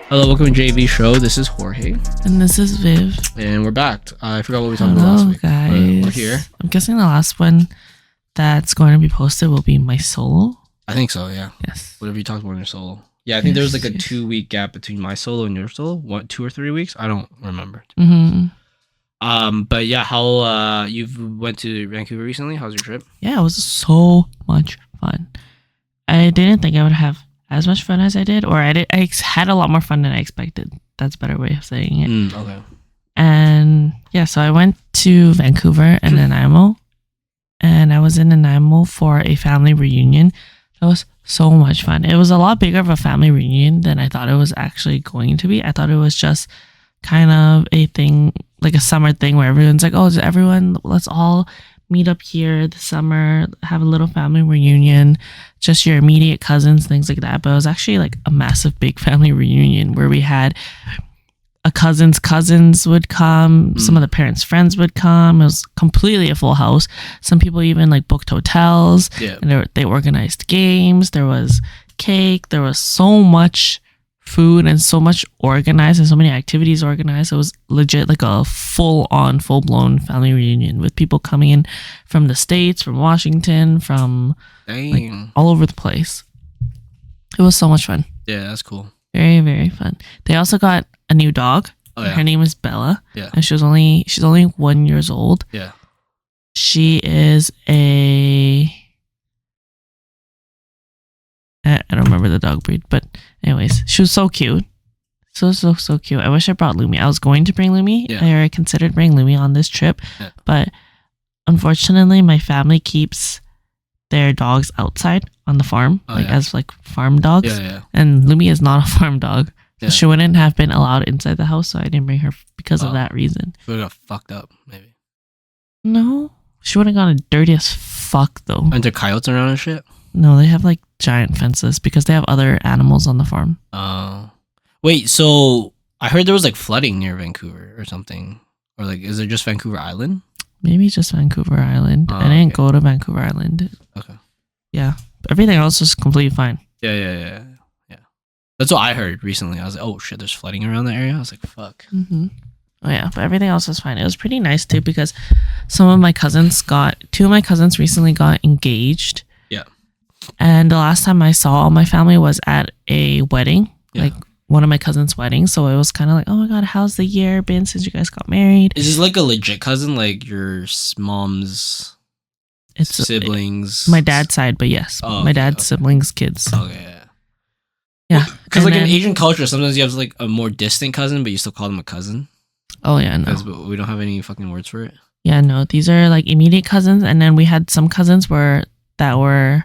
Hello, welcome to JAV Show. This is Jorge. And this is Viv. And we're back. I forgot what we talked about last week. Guys. We're here. I'm guessing the last one that's going to be posted will be my solo. I think so, yeah. Yes. Whatever you talked about in your solo. Yeah, I think there was like a 2-week gap between my solo and your solo. What, 2 or 3 weeks? I don't remember. But yeah, how you went to Vancouver recently? How's your trip? Yeah, it was so much fun. I didn't think I would have as much fun as I did, or I had a lot more fun than I expected. That's a better way of saying it. Okay. And yeah, so I went to Vancouver and Nanaimo, and I was in Nanaimo for a family reunion. That was so much fun. It was a lot bigger of a family reunion than I thought it was actually going to be. I thought it was just kind of a thing, like a summer thing where everyone's like, oh, everyone, let's all meet up here this summer, have a little family reunion, just your immediate cousins, things like that. But it was actually like a massive big family reunion where we had a cousins would come, some of the parents' friends would come. It was completely a full house. Some people even like booked hotels. And they organized games. There was cake. There was so much food and so much organized and so many activities organized. It was legit like a full-blown family reunion with people coming in from the States, from Washington, from like, all over the place. It was so much fun. Yeah, that's cool. Very, very fun. They also got a new dog. Oh, yeah. Her name is Bella. Yeah. And she's only 1 year old. Yeah. She is I don't remember the dog breed, but anyways, she was so cute. So cute. I wish I brought Lumi. I was going to bring Lumi. Yeah. I considered bringing Lumi on this trip, but unfortunately my family keeps their dogs outside on the farm, as like farm dogs. Yeah. And Lumi is not a farm dog. So she wouldn't have been allowed inside the house, so I didn't bring her because of that reason. She would have got fucked up, maybe. No. She would have gotten dirty as fuck, though. Aren't there coyotes around and shit? No, they have like giant fences because they have other animals on the farm. Oh. Wait, so I heard there was like flooding near Vancouver or something. Or like, is it just Vancouver Island? Maybe just Vancouver Island. I didn't go to Vancouver Island. Okay. Yeah. Everything else was completely fine. Yeah. That's what I heard recently. I was like, oh shit, there's flooding around the area. I was like, fuck. Oh yeah, but everything else was fine. It was pretty nice too because two of my cousins recently got engaged. Yeah. And the last time I saw all my family was at a wedding, like one of my cousins' weddings. So it was kind of like, oh my God, how's the year been since you guys got married? Is this like a legit cousin, like your mom's siblings? My dad's side, but yes. My dad's siblings' kids. Okay. Yeah. Because like in Asian culture, sometimes you have like a more distant cousin, but you still call them a cousin. Oh yeah, no. Because we don't have any fucking words for it. Yeah, no. These are like immediate cousins, and then we had some cousins that were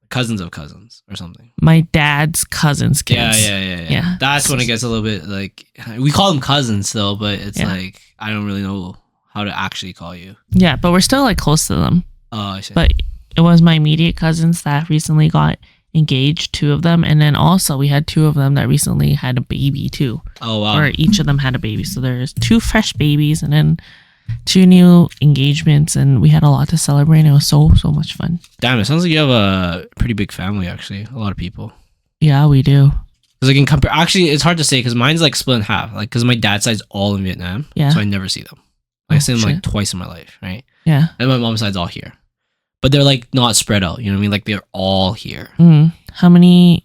cousins of cousins or something. My dad's cousins' kids. Yeah. That's when it gets a little bit like, we call them cousins still, but it's like I don't really know how to actually call you. Yeah, but we're still like close to them. Oh, I see. But it was my immediate cousins that recently got engaged, 2 of them, and then also we had 2 of them that recently had a baby too. Oh wow. Or each of them had a baby, so there's 2 fresh babies and then 2 new engagements, and we had a lot to celebrate. It was so much fun. Damn, it sounds like you have a pretty big family. Actually, a lot of people. Yeah, we do. Because like actually it's hard to say because mine's like split in half, like because my dad's side's all in Vietnam, so I never see them. I see them like twice in my life, right? Yeah. And my mom's side's all here. But they're like not spread out, you know what I mean? Like they're all here. How many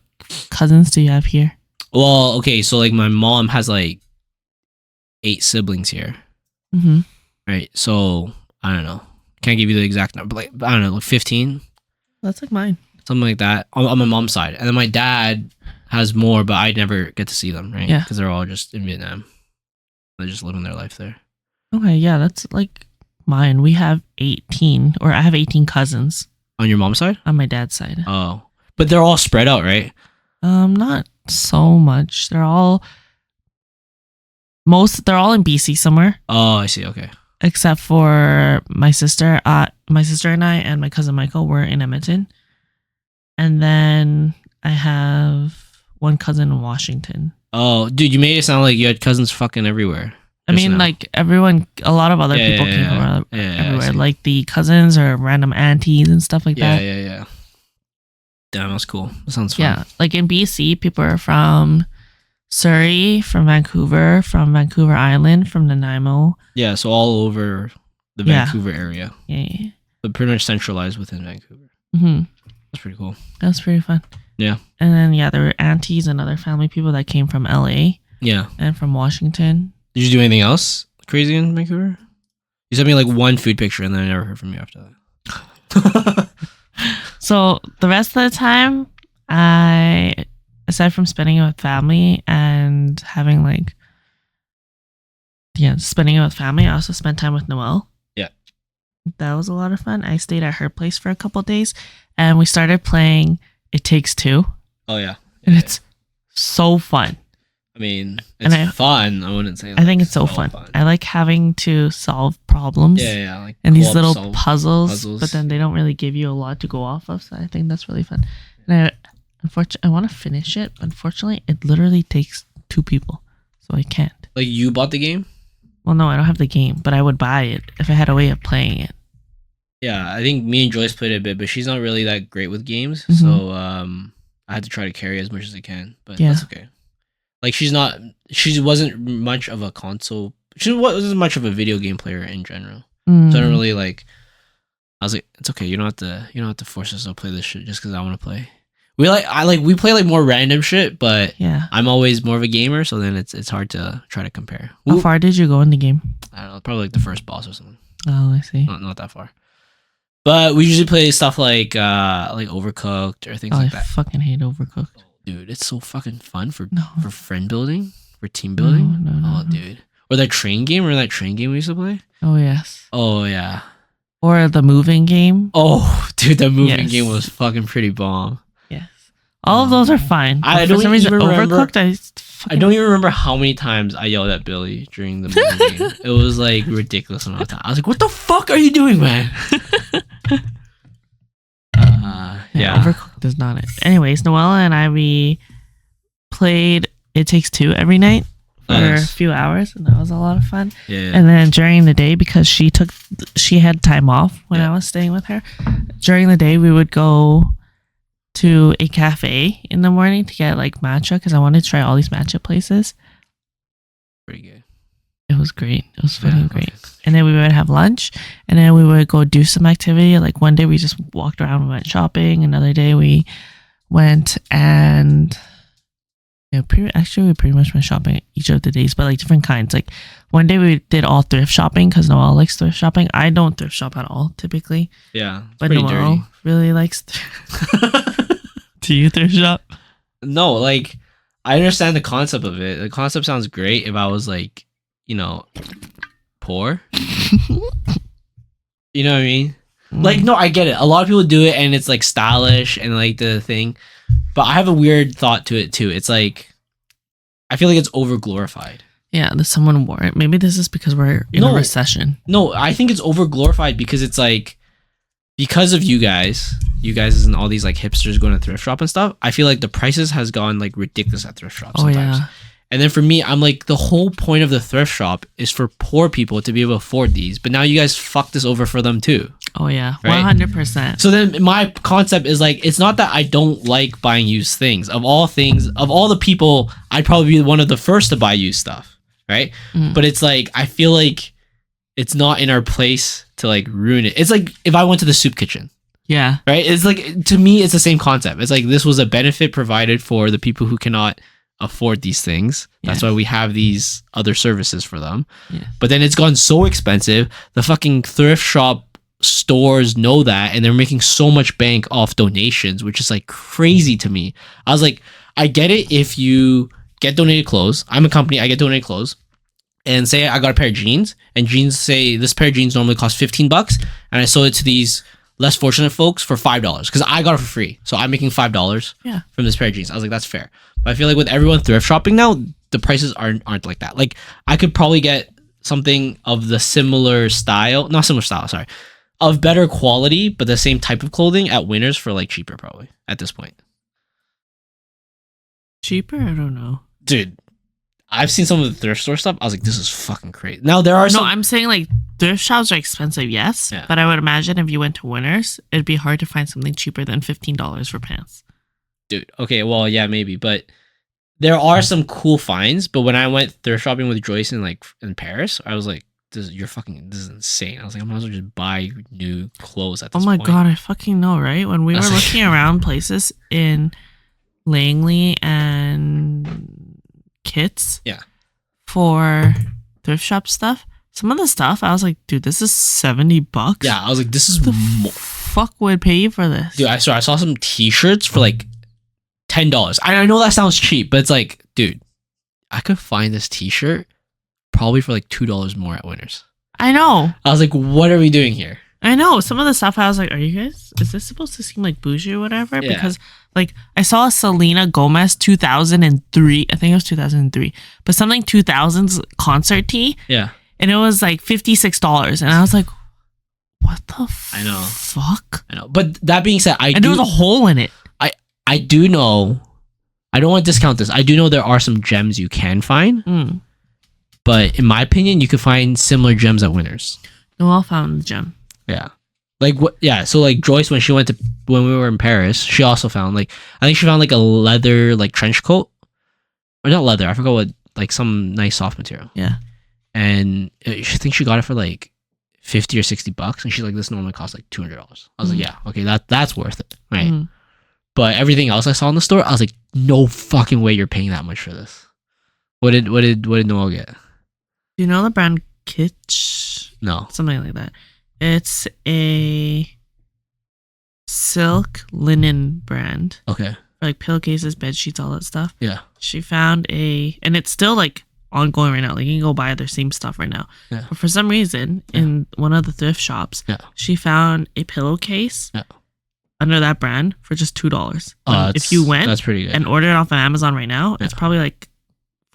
cousins do you have here? Well, okay, so like my mom has like 8 siblings here. Right, so I don't know. Can't give you the exact number, but like I don't know, like 15. That's like mine. Something like that on my mom's side, and then my dad has more, but I never get to see them, right? Yeah, because they're all just in Vietnam. They're just living their life there. Okay, yeah, that's like mine. We have 18, or I have 18 cousins. On your mom's side? On my dad's side. Oh. But they're all spread out, right? Not so much. They're all in BC somewhere. Oh, I see. Okay. Except for my sister. My sister and I and my cousin Michael were in Edmonton. And then I have one cousin in Washington. Oh, dude, you made it sound like you had cousins fucking everywhere. I mean, like everyone, a lot of other people came from everywhere. Like the cousins or random aunties and stuff like that. Yeah. Damn, that's cool. That sounds fun. Yeah, like in BC, people are from Surrey, from Vancouver Island, from Nanaimo. Yeah, so all over the Vancouver area. Yeah. But pretty much centralized within Vancouver. Mm-hmm. That's pretty cool. That was pretty fun. Yeah. And then, there were aunties and other family people that came from LA. Yeah. And from Washington. Did you do anything else crazy in Vancouver? You sent me like one food picture and then I never heard from you after that. So the rest of the time, aside from spending it with family and having spending it with family, I also spent time with Noelle. Yeah. That was a lot of fun. I stayed at her place for a couple of days and we started playing It Takes Two. Oh, yeah. And it's so fun. I mean, it's fun. I wouldn't say I think it's so fun. I like having to solve problems. Yeah. Like and these little puzzles, but then they don't really give you a lot to go off of. So I think that's really fun. And I want to finish it. But unfortunately, it literally takes 2 people. So I can't. Like you bought the game? Well, no, I don't have the game, but I would buy it if I had a way of playing it. Yeah, I think me and Joyce played it a bit, but she's not really that great with games. Mm-hmm. So I had to try to carry as much as I can. But that's okay. Like she wasn't much of a console. She wasn't much of a video game player in general. So I don't really I was like, it's okay. You don't have to force us to play this shit just because I want to play. We play more random shit, but I'm always more of a gamer. So then it's hard to try to compare. How far did you go in the game? I don't know, probably the first boss or something. Oh, I see. Not that far. But we usually play stuff like Overcooked or things like that. I fucking hate Overcooked. Dude, it's so fucking fun for friend building, for team building. No, dude. Or that train game. Remember that train game we used to play? Oh, yes. Oh, yeah. Or the moving game. Oh, dude, the moving game was fucking pretty bomb. Yes. All of those are fine. I don't even remember. I don't even remember how many times I yelled at Billy during the moving game. It was like ridiculous amount of time. I was like, what the fuck are you doing, man? Overcooked is not it. Anyways, Noella and we played It Takes Two every night for a few hours, and that was a lot of fun. Yeah. And then during the day, because she had time off when I was staying with her, during the day we would go to a cafe in the morning to get matcha because I wanted to try all these matcha places. Pretty good. It was great. It was fucking great. And then we would have lunch, and then we would go do some activity. Like one day we just walked around and went shopping. Another day we went and we pretty much went shopping each of the days, but different kinds. Like one day we did all thrift shopping because Noelle likes thrift shopping. I don't thrift shop at all typically. Yeah, but Noelle really likes. Do you thrift shop? No, I understand the concept of it. The concept sounds great if I was poor. You know what I mean? No, I get it. A lot of people do it and it's stylish and the thing. But I have a weird thought to it too. It's I feel like it's over glorified. Yeah, that someone wore it. Maybe this is because we're in a recession. No, I think it's over glorified because it's because of you guys and all these hipsters going to thrift shop and stuff. I feel like the prices has gone ridiculous at thrift shops sometimes. Yeah. And then for me, I'm the whole point of the thrift shop is for poor people to be able to afford these. But now you guys fuck this over for them too. Oh yeah, right? 100%. So then my concept is it's not that I don't like buying used things. Of all the people, I'd probably be one of the first to buy used stuff, right? But it's I feel like it's not in our place to ruin it. It's if I went to the soup kitchen. Yeah. Right? It's to me, it's the same concept. It's this was a benefit provided for the people who cannot afford these things. That's why we have these other services for them. Yeah. But then it's gone so expensive. The fucking thrift shop stores know that, and they're making so much bank off donations, which is crazy to me. I was I get it if you get donated clothes. I'm a company, I get donated clothes. And say I got a pair of jeans, and jeans say this pair of jeans normally costs $15, and I sold it to these less fortunate folks for $5 because I got it for free. So I'm making $5 from this pair of jeans. I was that's fair. But I feel with everyone thrift shopping now, the prices aren't like that. I could probably get something of the similar style, not similar style, sorry, of better quality, but the same type of clothing at Winners for cheaper probably at this point. Cheaper? I don't know. Dude, I've seen some of the thrift store stuff. I was like, this is fucking crazy. Now there are No, some. I'm saying like thrift shops are expensive, yes. Yeah. But I would imagine if you went to Winners, it'd be hard to find something cheaper than $15 for pants. Dude, okay, well, yeah, maybe, but there are some cool finds. But when I went thrift shopping with Joyce in Paris, I was like, this is insane. I was like, I might as well just buy new clothes at this point. Oh my god, I fucking know, right? When we were looking around places in Langley and Kits, yeah, for thrift shop stuff, some of the stuff I was like, dude, this is $70. Yeah, I was like, this is fuck would pay you for this, dude. I saw some T-shirts for like $10. I know that sounds cheap, but it's like, dude, I could find this T-shirt probably for like $2 more at Winners. I know. I was like, what are we doing here? I know. Some of the stuff I was like, are you guys, is this supposed to seem like bougie or whatever? Yeah. Because like I saw a Selena Gomez 2003, I think it was 2003, but something 2000s concert tee. Yeah. And it was like $56. And I was like, what the I know. fuck? I know. But that being said, there was a hole in it. I do know, I don't want to discount this. I do know there are some gems you can find. But in my opinion, you could find similar gems at Winners. Noelle found the gem. Yeah. Like what? Yeah. So like Joyce, when we were in Paris, she also found like, I think she found like a leather like trench coat, or not leather. I forgot what, like some nice soft material. Yeah. And I think she got it for like $50 or $60, and she's like, this normally costs like $200. I was like, yeah, okay, that's worth it, right? But everything else I saw in the store, I was like, no fucking way you're paying that much for this. What did Noelle get? Do you know the brand Kitsch? No. Something like that. It's a silk linen brand. Okay. For like pillowcases, bed sheets, all that stuff. Yeah. She found and it's still like ongoing right now. Like you can go buy their same stuff right now. Yeah. But for some reason, in one of the thrift shops, she found a pillowcase under that brand for just $2. If you went that's pretty good. and order it off of Amazon right now, it's probably like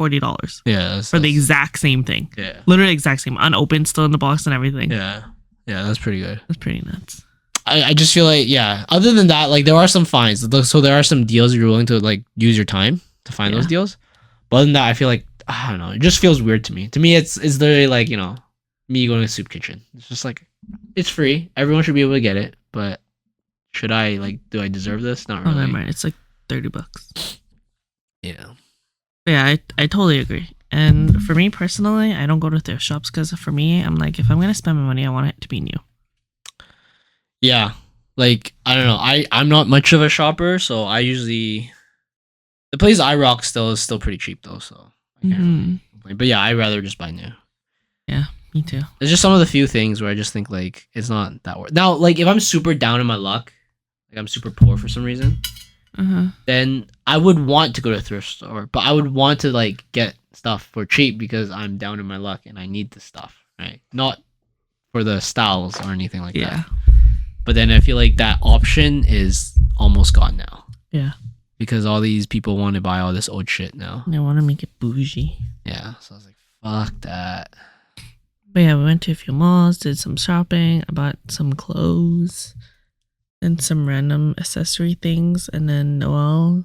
$40. Yeah. For the exact same thing. Yeah. Literally exact same. Unopened, still in the box and everything. Yeah. Yeah, that's pretty good. That's pretty nuts. I just feel like, yeah, other than that, like there are some finds. So there are some deals you're willing to like use your time to find those deals. But other than that, I feel like, I don't know, it just feels weird to me. To me, it's literally like, you know, me going to a soup kitchen. It's just like, it's free. Everyone should be able to get it. But should I, like, do I deserve this? Not really. Oh, never mind. It's like $30. Yeah. Yeah, I totally agree. And for me personally, I don't go to thrift shops because for me, I'm like, if I'm going to spend my money, I want it to be new. Yeah. Like, I don't know. I'm not much of a shopper, so I usually... The place I rock is still pretty cheap, though, so I can't really complain. But yeah, I'd rather just buy new. Yeah, me too. There's just some of the few things where I just think, like, it's not that worth. Now, like, if I'm super down in my luck, like I'm super poor for some reason, then I would want to go to a thrift store, but I would want to, like, get stuff for cheap because I'm down in my luck and I need this stuff, right? Not for the styles or anything like that. But then I feel like that option is almost gone now. Yeah. Because all these people want to buy all this old shit now. They want to make it bougie. Yeah. So I was like, fuck that. But yeah, we went to a few malls, did some shopping, I bought some clothes and some random accessory things. And then Noelle,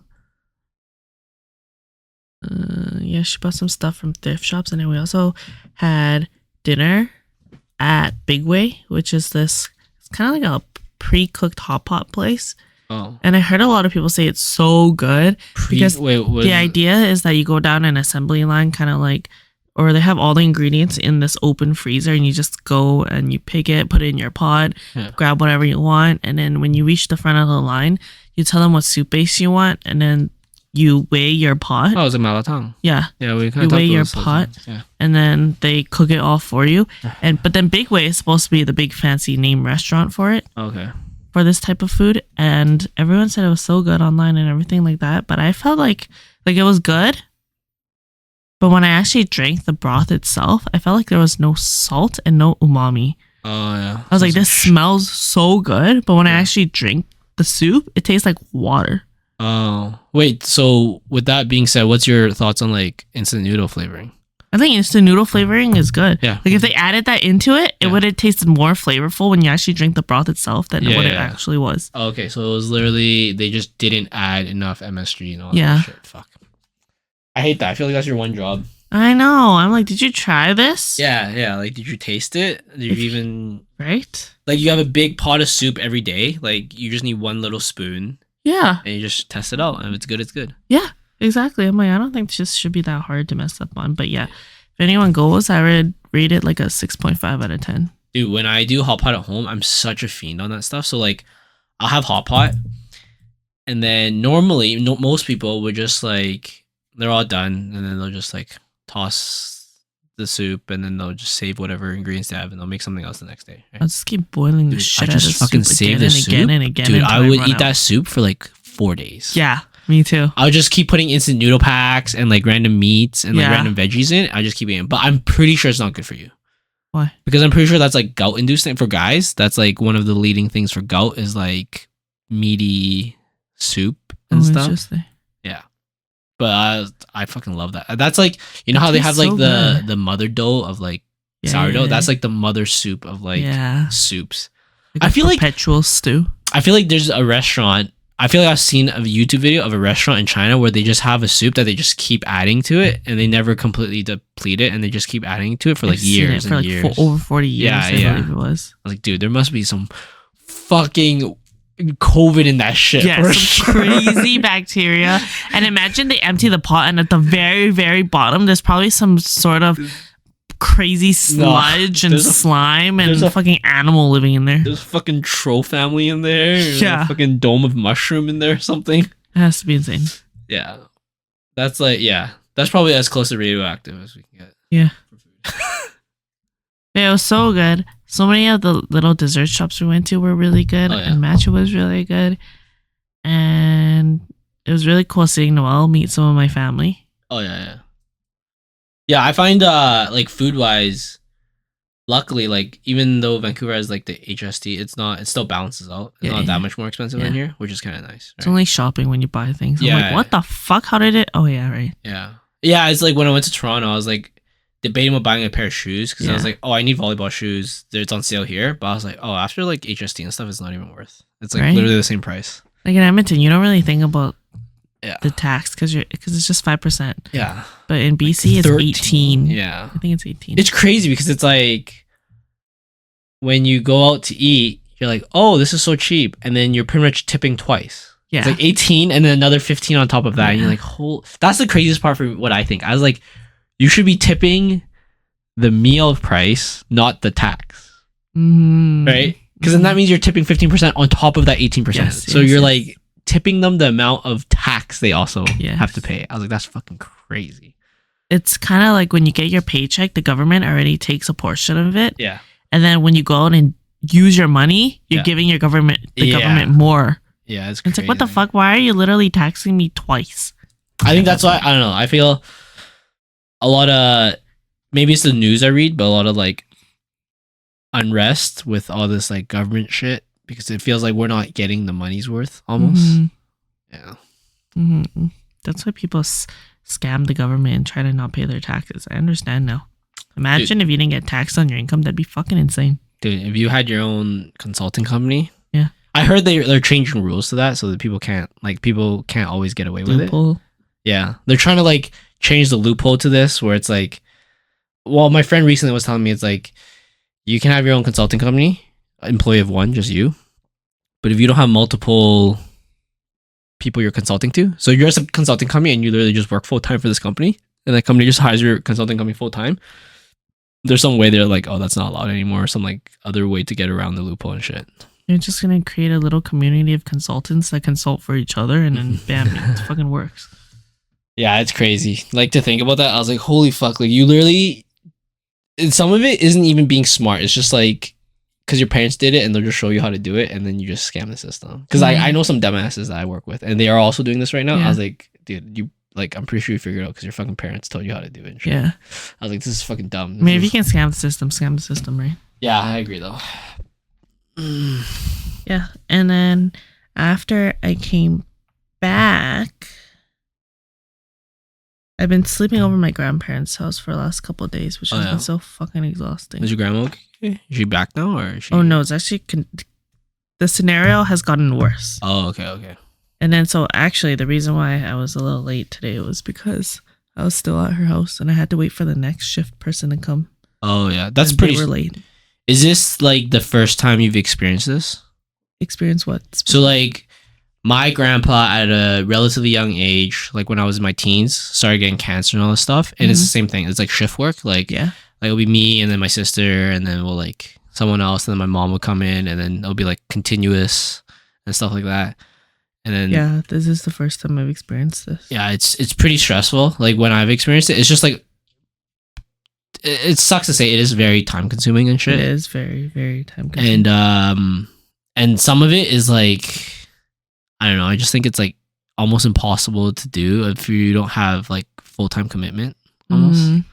she bought some stuff from thrift shops. And then we also had dinner at Byee, which is this, it's kind of like a pre-cooked hot pot place. Oh. And I heard a lot of people say it's so good because the idea is that you go down an assembly line, kind of like, or they have all the ingredients in this open freezer and you just go and you pick it, put it in your pot, grab whatever you want. And then when you reach the front of the line, you tell them what soup base you want and then you weigh your pot. Oh, it's a malatang. Yeah. Yeah, we kind you of weigh your pot and then they cook it all for you. But then Byee is supposed to be the big fancy name restaurant for it. Okay. For this type of food, and everyone said it was so good online and everything like that, but I felt like it was good, but when I actually drank the broth itself, I felt like there was no salt and no umami. Oh yeah. I was like, this smells so good, but when I actually drink the soup, it tastes like water. Oh wait, so with that being said, what's your thoughts on like instant noodle flavoring? I think instant noodle flavoring is good. Yeah. Like if they added that into it, it would have tasted more flavorful when you actually drink the broth itself than what it actually was. Oh, okay, so it was literally, they just didn't add enough MSG and all that shit. Fuck. I hate that. I feel like that's your one job. I know. I'm like, did you try this? Yeah. Like, did you taste it? Did you even right? like you have a big pot of soup every day? Like, you just need one little spoon. Yeah. And you just test it out, and if it's good, it's good. Yeah, exactly. I'm like, I don't think this should be that hard to mess up on. But yeah, if anyone goes, I would rate it like a 6.5 out of 10. Dude, when I do hot pot at home, I'm such a fiend on that stuff. So like, I'll have hot pot, and then normally most people would just like they're all done, and then they'll just like toss the soup, and then they'll just save whatever ingredients they have, and they'll make something else the next day. Right? I'll just keep boiling the shit out of fucking soup save again the and soup. again and again. Dude, until I would run eat out. that soup for like 4 days. Yeah, me too. I would just keep putting instant noodle packs and like random meats and like random veggies in it. I just keep eating. But I'm pretty sure it's not good for you. Why? Because I'm pretty sure that's like gout inducing for guys. That's like one of the leading things for gout is like meaty soup and stuff. Interesting. Yeah. But I fucking love that. That's like, you know how they have tastes like so the mother dough of like sourdough? That's like the mother soup of like soups. Like I feel like perpetual stew. I feel like there's a restaurant. I feel like I've seen a YouTube video of a restaurant in China where they just have a soup that they just keep adding to it, and they never completely deplete it, and they just keep adding to it for like years and years. For over 40 years, I believe it was. I was like, dude, there must be some fucking COVID in that shit. Yeah, for some sure. crazy bacteria. And imagine they empty the pot, and at the very, very bottom, there's probably some sort of crazy sludge and slime and a fucking animal living in there. There's a fucking troll family in there. Yeah. A fucking dome of mushroom in there or something. It has to be insane. Yeah. That's like, that's probably as close to radioactive as we can get. Yeah. Yeah, it was so good. So many of the little dessert shops we went to were really good. And matcha was really good. And it was really cool seeing Noelle meet some of my family. Oh, yeah. Yeah, I find like food wise, luckily, like even though Vancouver has like the HST, it still balances out. It's not that much more expensive than here, which is kind of nice. Right? It's only shopping when you buy things. I'm like, what the fuck? How did it? Oh yeah, right. Yeah. It's like when I went to Toronto, I was like debating about buying a pair of shoes because I was like, oh, I need volleyball shoes. It's on sale here, but I was like, oh, after like HST and stuff, it's not even worth. It's like literally the same price. Like in Edmonton, you don't really think about the tax because it's just 5%. Yeah, but in BC like it's 18. Yeah, I think it's 18. It's crazy because it's like when you go out to eat, you're like, oh, this is so cheap, and then you're pretty much tipping twice. Yeah, it's like 18 and then another 15 on top of that. And you're like, that's the craziest part for what I think. I was like, you should be tipping the meal price, not the tax, right? Because then that means you're tipping 15% on top of that 18%. So you're like tipping them the amount of tax they also have to pay. I was like, that's fucking crazy. It's kind of like when you get your paycheck, the government already takes a portion of it. Yeah. And then when you go out and use your money, you're giving your government more. Yeah, it's crazy. It's like, what the fuck? Why are you literally taxing me twice? I think that's why, I don't know. I feel a lot of, maybe it's the news I read, but a lot of like unrest with all this like government shit. Because it feels like we're not getting the money's worth almost. Yeah. That's why people scam the government and try to not pay their taxes. I understand now. Imagine if you didn't get taxed on your income. That'd be fucking insane. Dude, if you had your own consulting company. Yeah. I heard they're changing rules to that so that people can't always get away with it. Yeah. They're trying to like change the loophole to this where it's like, well, my friend recently was telling me it's like, you can have your own consulting company. Employee of one, just you. But if you don't have multiple people you're consulting to, so you're a consulting company and you literally just work full time for this company, and that company just hires your consulting company full time, there's some way they're like, oh, that's not allowed anymore, or some like other way to get around the loophole and shit. You're just gonna create a little community of consultants that consult for each other, and then bam, it fucking works. Yeah, it's crazy. Like to think about that, I was like, holy fuck! Like you literally, some of it isn't even being smart. It's just like, because your parents did it and they'll just show you how to do it and then you just scam the system. Because I know some dumbasses that I work with and they are also doing this right now. I was like, dude, you like, I'm pretty sure you figured it out because your fucking parents told you how to do it. And shit. Yeah. I was like, this is fucking dumb. I mean, if you can scam the system, right? Yeah, I agree though. Yeah. And then after I came back, I've been sleeping over my grandparents' house for the last couple of days, which has been so fucking exhausting. Is your grandma okay? Is she back now, or is she... Oh no, it's actually the scenario has gotten worse. Oh, okay. And then so actually the reason why I was a little late today was because I was still at her house, and I had to wait for the next shift person to come. Oh yeah, that's and pretty. They were late. Is this like the first time you've experienced this? Experience what? So like, my grandpa at a relatively young age, like when I was in my teens, started getting cancer and all this stuff, and it's the same thing. It's like shift work. Like like it'll be me and then my sister, and then we'll like someone else, and then my mom will come in, and then it'll be like continuous and stuff like that. And then this is the first time I've experienced this. Yeah, it's pretty stressful. Like when I've experienced it, it's just like it sucks to say, it is very time consuming and shit. It is very, very time consuming. And some of it is like, I don't know, I just think it's like almost impossible to do if you don't have like full-time commitment almost.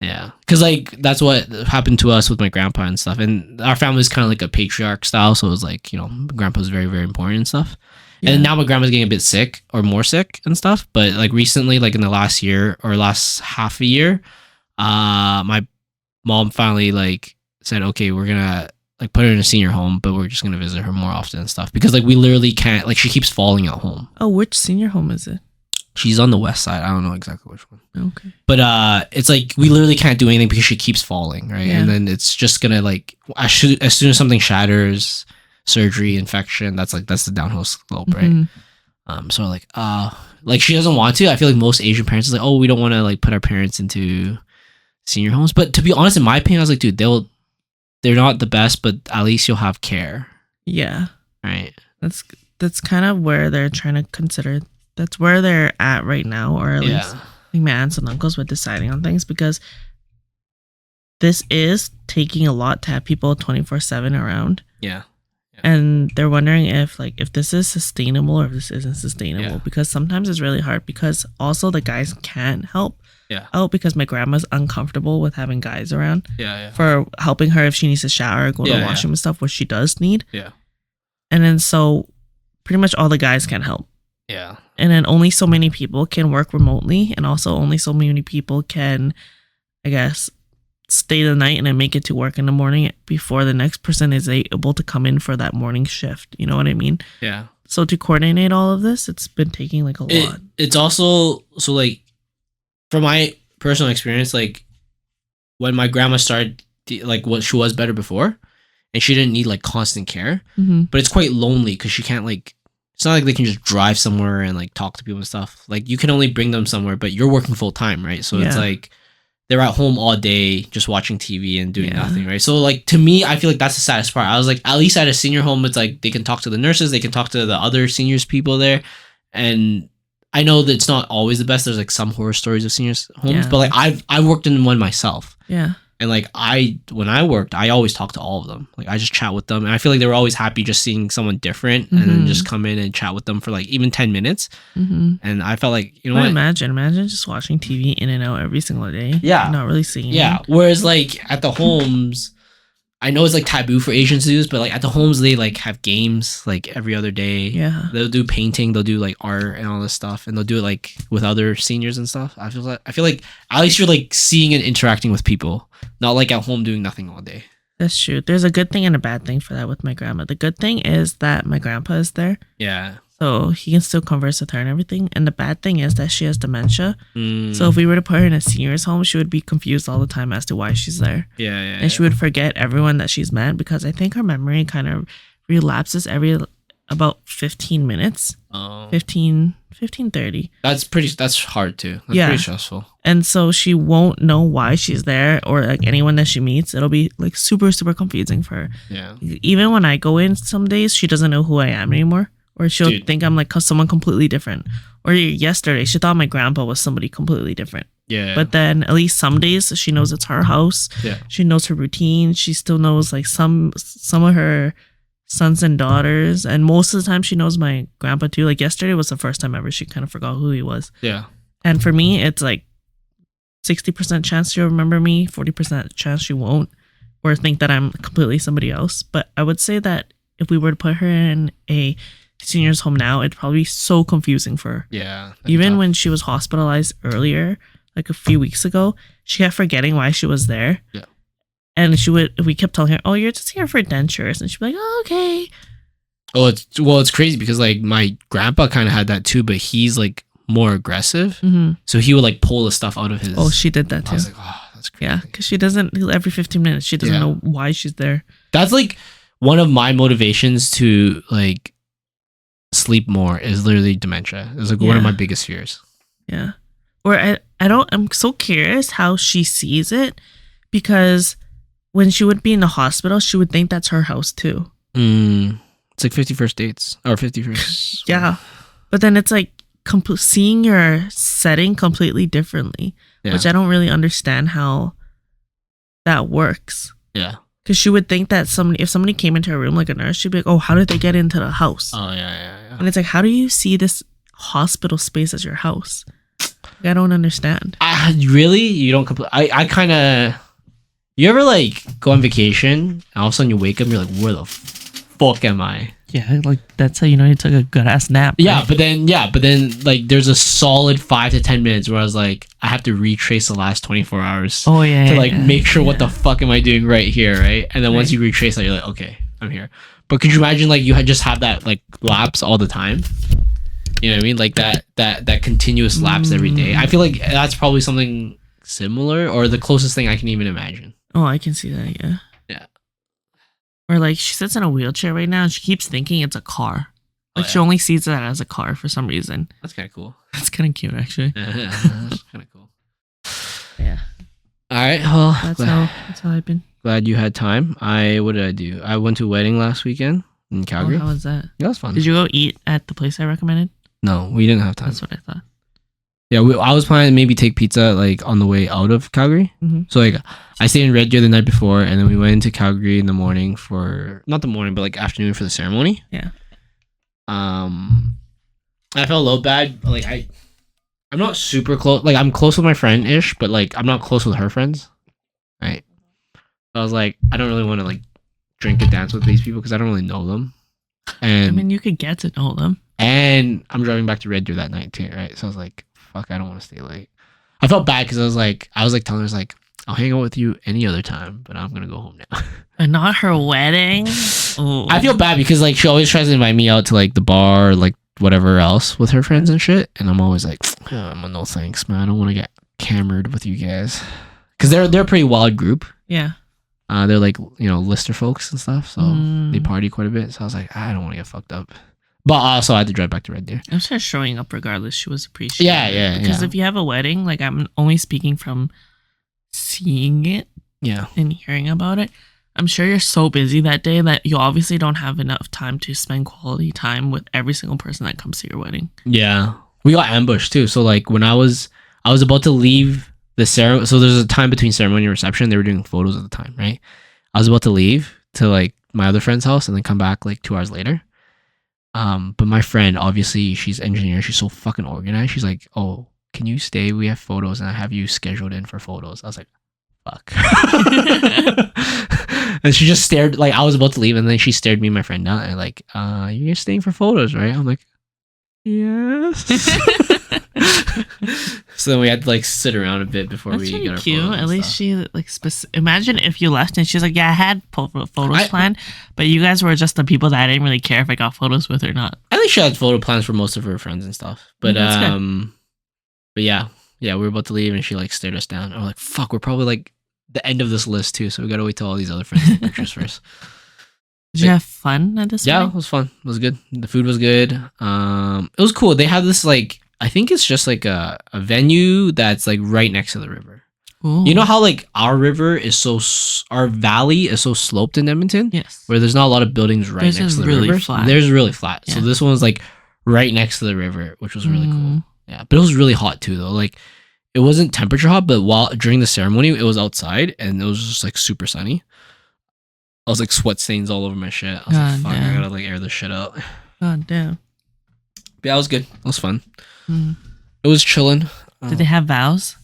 Yeah, because like that's what happened to us with my grandpa and stuff, and our family is kind of like a patriarch style, so it was like, you know, grandpa's very, very important and stuff. And now my grandma's getting a bit sick or more sick and stuff. But like recently, like in the last year or last half a year, my mom finally like said, okay, we're gonna like put her in a senior home, but we're just gonna visit her more often and stuff, because like we literally can't, like she keeps falling at home. Oh, which senior home is it? She's on the west side. I don't know exactly which one. Okay. But it's like we literally can't do anything because she keeps falling, right? Yeah. And then it's just gonna like, as soon as something shatters, surgery, infection, that's the downhill slope, right? So like she doesn't want to. I feel like most Asian parents is like, oh, we don't want to like put our parents into senior homes. But to be honest, in my opinion, I was like, dude, they're not the best, but at least you'll have care. Yeah. Right. That's kind of where they're trying to consider. That's where they're at right now, or at least like my aunts and uncles with deciding on things, because this is taking a lot to have people 24/7 around. Yeah. And they're wondering if this is sustainable or if this isn't sustainable, because sometimes it's really hard, because also the guys can't help out because my grandma's uncomfortable with having guys around for helping her if she needs to shower, go to the washroom and stuff, which she does need. Yeah. And then so pretty much all the guys can help. Yeah. And then only so many people can work remotely, and also only so many people can, I guess, stay the night and then make it to work in the morning before the next person is able to come in for that morning shift. You know what I mean? Yeah. So to coordinate all of this, it's been taking like a lot. It's also, so like, from my personal experience, like when my grandma started, like what she was better before, and she didn't need like constant care, but it's quite lonely because she can't like, it's not like they can just drive somewhere and like talk to people and stuff. Like you can only bring them somewhere, but you're working full time, right? So it's like they're at home all day just watching TV and doing nothing, right? So like to me, I feel like that's the saddest part. I was like, at least at a senior home, it's like they can talk to the nurses, they can talk to the other seniors people there. And I know that it's not always the best. There's like some horror stories of seniors homes, but like I've worked in one myself. Yeah. And like when I worked, I always talked to all of them. Like I just chat with them, and I feel like they were always happy just seeing someone different, and then just come in and chat with them for like even 10 minutes. And I felt like, you know what? Imagine just watching TV in and out every single day. Yeah. Not really seeing. Yeah. Whereas like at the homes, I know it's like taboo for Asians to do this, but like at the homes, they like have games like every other day. Yeah. They'll do painting, they'll do like art and all this stuff, and they'll do it like with other seniors and stuff. I feel like at least you're like seeing and interacting with people, not like at home doing nothing all day. That's true. There's a good thing and a bad thing for that with my grandma. The good thing is that my grandpa is there. Yeah. So he can still converse with her and everything. And the bad thing is that she has dementia. So if we were to put her in a senior's home, she would be confused all the time as to why she's there. Yeah. And she would forget everyone that she's met, because I think her memory kind of relapses every about 15 minutes. 15, 30. That's hard too. That's pretty stressful. And so she won't know why she's there, or like anyone that she meets. It'll be like super, super confusing for her. Yeah. Even when I go in some days, she doesn't know who I am anymore. Or she'll think I'm like someone completely different. Or yesterday, she thought my grandpa was somebody completely different. Yeah. But then at least some days she knows it's her house. Yeah. She knows her routine. She still knows like some of her sons and daughters. And most of the time she knows my grandpa too. Like yesterday was the first time ever she kind of forgot who he was. Yeah. And for me, it's like 60% chance she'll remember me, 40% chance she won't, or think that I'm completely somebody else. But I would say that if we were to put her in a senior's home now, it'd probably be so confusing for her. Yeah. Even when she was hospitalized earlier, like a few weeks ago, she kept forgetting why she was there. Yeah. And we kept telling her, oh, you're just here for dentures. And she'd be like, oh, okay. Oh, it's crazy because like my grandpa kind of had that too, but he's like more aggressive. Mm-hmm. So he would like pull the stuff out of his. Oh, she did that too. I was like, oh, that's crazy. Yeah, because she doesn't, every 15 minutes, she doesn't know why she's there. That's like one of my motivations to like sleep more is literally dementia. It's like one of my biggest fears. Yeah. Or I'm so curious how she sees it, because when she would be in the hospital, she would think that's her house too. It's like 51st dates or 51st. Yeah. But then it's like seeing your setting completely differently, which I don't really understand how that works. Yeah. Because she would think that if somebody came into her room like a nurse, she'd be like, oh, how did they get into the house? Oh, yeah. And it's like, how do you see this hospital space as your house? I don't understand. Really? You don't I kind of... You ever like go on vacation and all of a sudden you wake up and you're like, where the fuck am I? Yeah, like that's how you know you took a good ass nap. Yeah, right? but then like there's a solid 5 to 10 minutes where I was like, I have to retrace the last 24 hours. Oh yeah. To like make sure what the fuck am I doing right here, right? And then once you retrace that, you're like, okay, I'm here. But could you imagine like you had just have that like lapse all the time? You know what I mean? Like that continuous lapse every day. I feel like that's probably something similar or the closest thing I can even imagine. Oh, I can see that, yeah. Yeah. Or like she sits in a wheelchair right now and she keeps thinking it's a car. Like she only sees that as a car for some reason. That's kind of cool. That's kind of cute, actually. Yeah, that's kind of cool. Yeah. All right. Well, that's how I've been. Glad you had time. What did I do? I went to a wedding last weekend in Calgary. Oh, how was that? That was fun. Did you go eat at the place I recommended? No, we didn't have time. That's what I thought. Yeah, I was planning to maybe take pizza like on the way out of Calgary. Mm-hmm. So like I stayed in Red Deer the night before, and then we went into Calgary in the morning for not the morning, but like afternoon for the ceremony. Yeah. I felt a little bad. Like I'm not super close. Like I'm close with my friend ish, but like I'm not close with her friends. Right. So I was like, I don't really want to like drink and dance with these people because I don't really know them. And I mean, you could get to know them. And I'm driving back to Red Deer that night too, right? So I was like, fuck, I don't want to stay late. I felt bad because I was like telling her, like, I'll hang out with you any other time, but I'm gonna go home now. And not her wedding. Ooh. I feel bad because like she always tries to invite me out to like the bar or like whatever else with her friends and shit, and I'm always like, oh, no thanks, man. I don't want to get cammered with you guys because they're a pretty wild group. Yeah. They're like, you know, Lister folks and stuff, so they party quite a bit. So I was like, I don't want to get fucked up. But also, I had to drive back to Red Deer. I'm sure showing up regardless, she was appreciated. Yeah. Because if you have a wedding, like I'm only speaking from seeing it and hearing about it. I'm sure you're so busy that day that you obviously don't have enough time to spend quality time with every single person that comes to your wedding. Yeah. We got ambushed too. So like when I was about to leave the ceremony. So there's a time between ceremony and reception. They were doing photos at the time, right? I was about to leave to like my other friend's house and then come back like 2 hours later. But my friend, obviously, she's engineer. She's so fucking organized. She's like, "Oh, can you stay? We have photos, and I have you scheduled in for photos." I was like, "Fuck." And she just stared. Like I was about to leave, and then she stared me and my friend down, and like, "You're staying for photos, right?" I'm like, "Yes." So then we had to like sit around a bit before That's we got our cute. photos. At least she like imagine if you left and she's like, "Yeah, I had photos planned, but you guys were just the people that I didn't really care if I got photos with or not." I think she had photo plans for most of her friends and stuff, but but yeah, we were about to leave and she like stared us down. I'm like, "Fuck, we're probably like the end of this list too, so we gotta wait till all these other friends take pictures first." Did you have fun at this? Yeah, wedding? it was fun. It was good. The food was good. It was cool. They have this like. I think it's just like a venue that's like right next to the river. Ooh. You know how like our valley is so sloped in Edmonton? Yes. Where there's not a lot of buildings right next to the river. Flat. There's really flat. Yeah. So this one was like right next to the river, which was really cool. Yeah. But it was really hot too though. Like it wasn't temperature hot, but during the ceremony, it was outside and it was just like super sunny. I was like sweat stains all over my shit. I was like, fuck, I gotta like air this shit out. God damn. But yeah, it was good. It was fun. It was chilling. Did they have vows?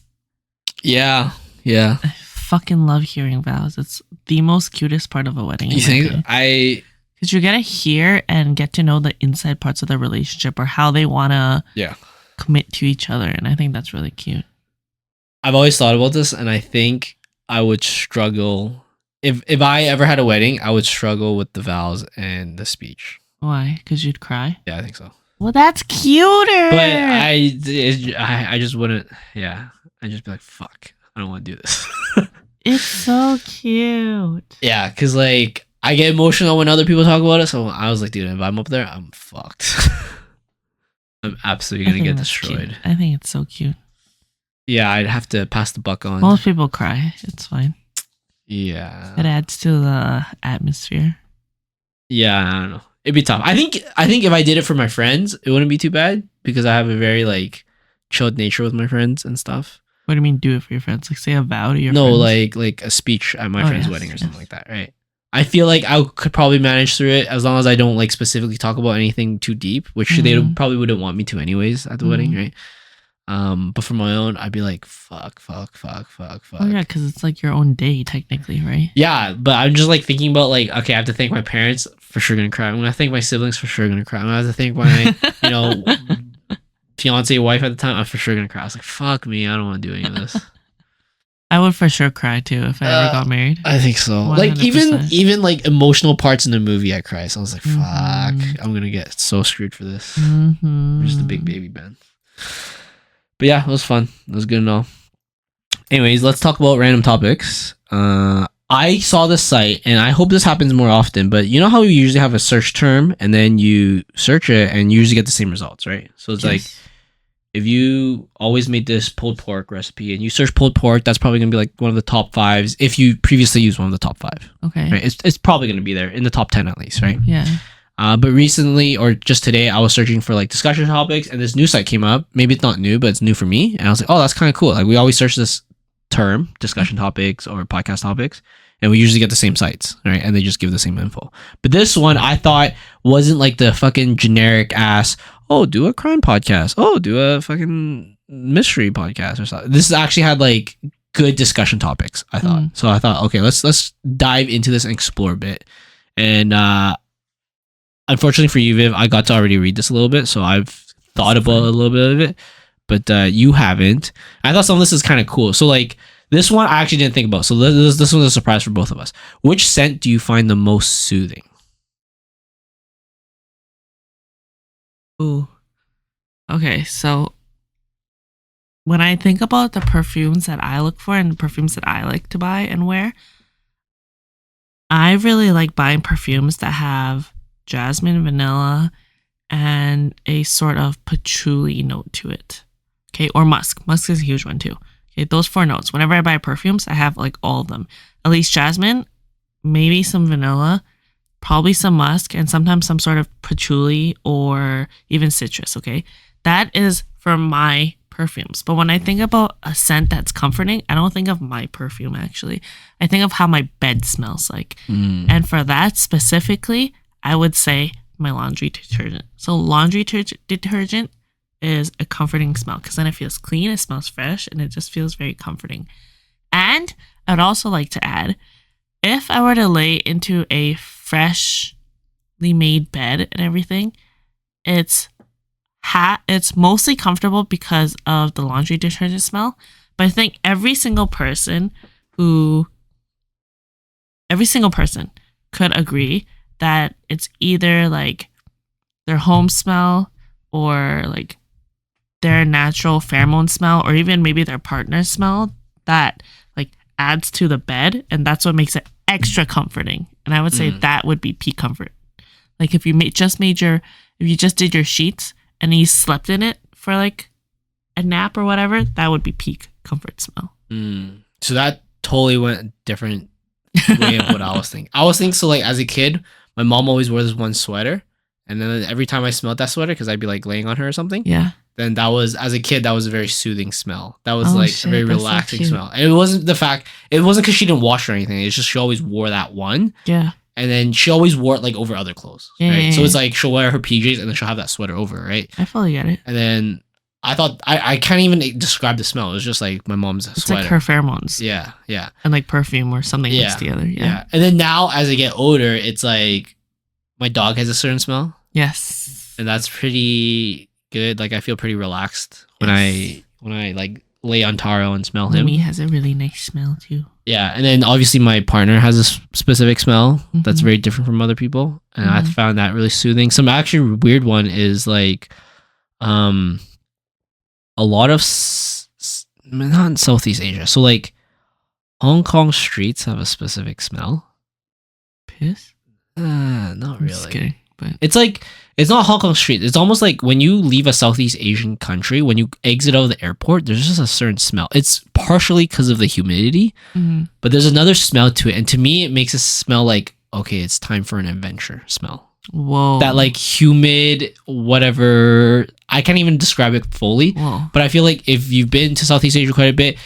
Yeah. I fucking love hearing vows. It's the most cutest part of a wedding. You think? Because you get to hear and get to know the inside parts of the relationship or how they want to commit to each other. And I think that's really cute. I've always thought about this and I think I would struggle. If I ever had a wedding, I would struggle with the vows and the speech. Why? Because you'd cry? Yeah, I think so. Well, that's cuter. But I just wouldn't. Yeah, I'd just be like, fuck, I don't want to do this. It's so cute. Yeah, because like I get emotional when other people talk about it. So I was like, dude, if I'm up there, I'm fucked. I'm absolutely gonna get destroyed. Cute. I think it's so cute. Yeah, I'd have to pass the buck on. Most people cry. It's fine. Yeah, it adds to the atmosphere. Yeah, I don't know. It'd be tough. I think if I did it for my friends, it wouldn't be too bad because I have a very like chilled nature with my friends and stuff. What do you mean do it for your friends? Like say a vow to your friends? No, friends? like a speech at my friend's wedding or something like that, right? I feel like I could probably manage through it as long as I don't like specifically talk about anything too deep, which they probably wouldn't want me to anyways at the wedding, right? But for my own, I'd be like, fuck. Oh yeah, because it's like your own day technically, right? Yeah, but I'm just like thinking about like, okay, I have to thank my parents, for sure gonna cry. I'm gonna thank my siblings, for sure gonna cry. I'm gonna have to thank my, fiance, wife at the time, I'm for sure gonna cry. I was like, fuck me, I don't want to do any of this. I would for sure cry too if I ever got married. I think so. 100%. Like even like emotional parts in the movie, I cry. So I was like, fuck, I'm gonna get so screwed for this. I'm just a big baby Ben. But yeah, it was fun. It was good and all. Anyways, let's talk about random topics. I saw this site, and I hope this happens more often, but you know how you usually have a search term, and then you search it, and you usually get the same results, right? So it's like, if you always made this pulled pork recipe, and you search pulled pork, that's probably going to be like one of the top 5s, if you previously used one of the top 5. Okay. Right? It's probably going to be there, in the top 10 at least, right? Yeah. But recently, or just today, I was searching for like discussion topics, and this new site came up. Maybe it's not new, but it's new for me. And I was like, oh, that's kind of cool. Like we always search this term, discussion topics or podcast topics, and we usually get the same sites, right? And they just give the same info. But this one I thought wasn't like the fucking generic ass, oh, do a crime podcast. Oh, do a fucking mystery podcast or something. This actually had like good discussion topics, I thought. So I thought, okay, let's dive into this and explore a bit. And unfortunately for you, Viv, I got to already read this a little bit, so I've thought about a little bit of it, but you haven't. I thought some of this is kind of cool. So like this one I actually didn't think about. So this one's a surprise for both of us. Which scent do you find the most soothing? Ooh. Okay, so when I think about the perfumes that I look for and the perfumes that I like to buy and wear, I really like buying perfumes that have jasmine, vanilla, and a sort of patchouli note to it. Okay, or musk. Musk is a huge one too. Okay, those 4 notes. Whenever I buy perfumes, I have like all of them. At least jasmine, maybe some vanilla, probably some musk, and sometimes some sort of patchouli or even citrus. Okay, that is for my perfumes. But when I think about a scent that's comforting, I don't think of my perfume actually. I think of how my bed smells like. And for that specifically, I would say my laundry detergent. So laundry detergent is a comforting smell because then it feels clean, it smells fresh, and it just feels very comforting. And I'd also like to add, if I were to lay into a freshly made bed and everything, it's mostly comfortable because of the laundry detergent smell. But I think every single person could agree that it's either like their home smell or like their natural pheromone smell or even maybe their partner's smell that like adds to the bed, and that's what makes it extra comforting. And I would say that would be peak comfort. Like if you just did your sheets and you slept in it for like a nap or whatever, that would be peak comfort smell. So that totally went a different way of what I was thinking. So like as a kid, my mom always wore this one sweater, and then every time I smelled that sweater, because I'd be like laying on her or something, then that was, as a kid, that was a very soothing smell. That was a very relaxing smell. And it wasn't because she didn't wash or anything. It's just she always wore that one. Yeah. And then she always wore it like over other clothes. Right. So it's like she'll wear her PJs and then she'll have that sweater over, right? I fully get it. And then I thought I can't even describe the smell. It was just like my mom's sweater. It's like her pheromones. Yeah. And like perfume or something mixed together. Yeah. And then now as I get older, it's like my dog has a certain smell. Yes. And that's pretty good. Like I feel pretty relaxed when I like lay on Taro and smell him. Lumi has a really nice smell too. Yeah, and then obviously my partner has a specific smell that's very different from other people, and I found that really soothing. Some actually weird one is like, a lot of not in Southeast Asia, so like Hong Kong streets have a specific smell. Piss? Not really. Just kidding, but It's like, it's not Hong Kong street. It's almost like when you leave a Southeast Asian country, when you exit out of the airport, there's just a certain smell. It's partially because of the humidity, but there's another smell to it. And to me, it makes it smell like, okay, it's time for an adventure smell. whoa, That like humid, whatever. I can't even describe it fully, whoa, but I feel like if you've been to Southeast Asia quite a bit,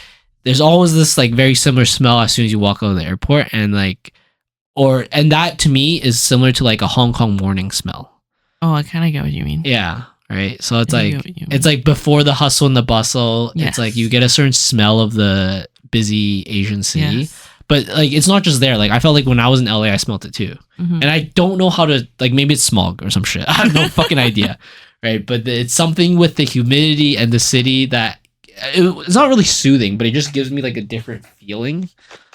there's always this like very similar smell as soon as you walk out of the airport. And like, and that to me is similar to like a Hong Kong morning smell. oh, I kind of get what you mean. Yeah, right. So it's I like, get what you mean. it's like before the hustle and the bustle. Yes. It's like you get a certain smell of the busy Asian city. Yes. But like it's not just there. Like I felt like when I was in LA, I smelled it too. And I don't know how to, like, maybe it's smog or some shit. I have no fucking idea, right? But it's something with the humidity and the city that it's not really soothing, but it just gives me like a different feeling,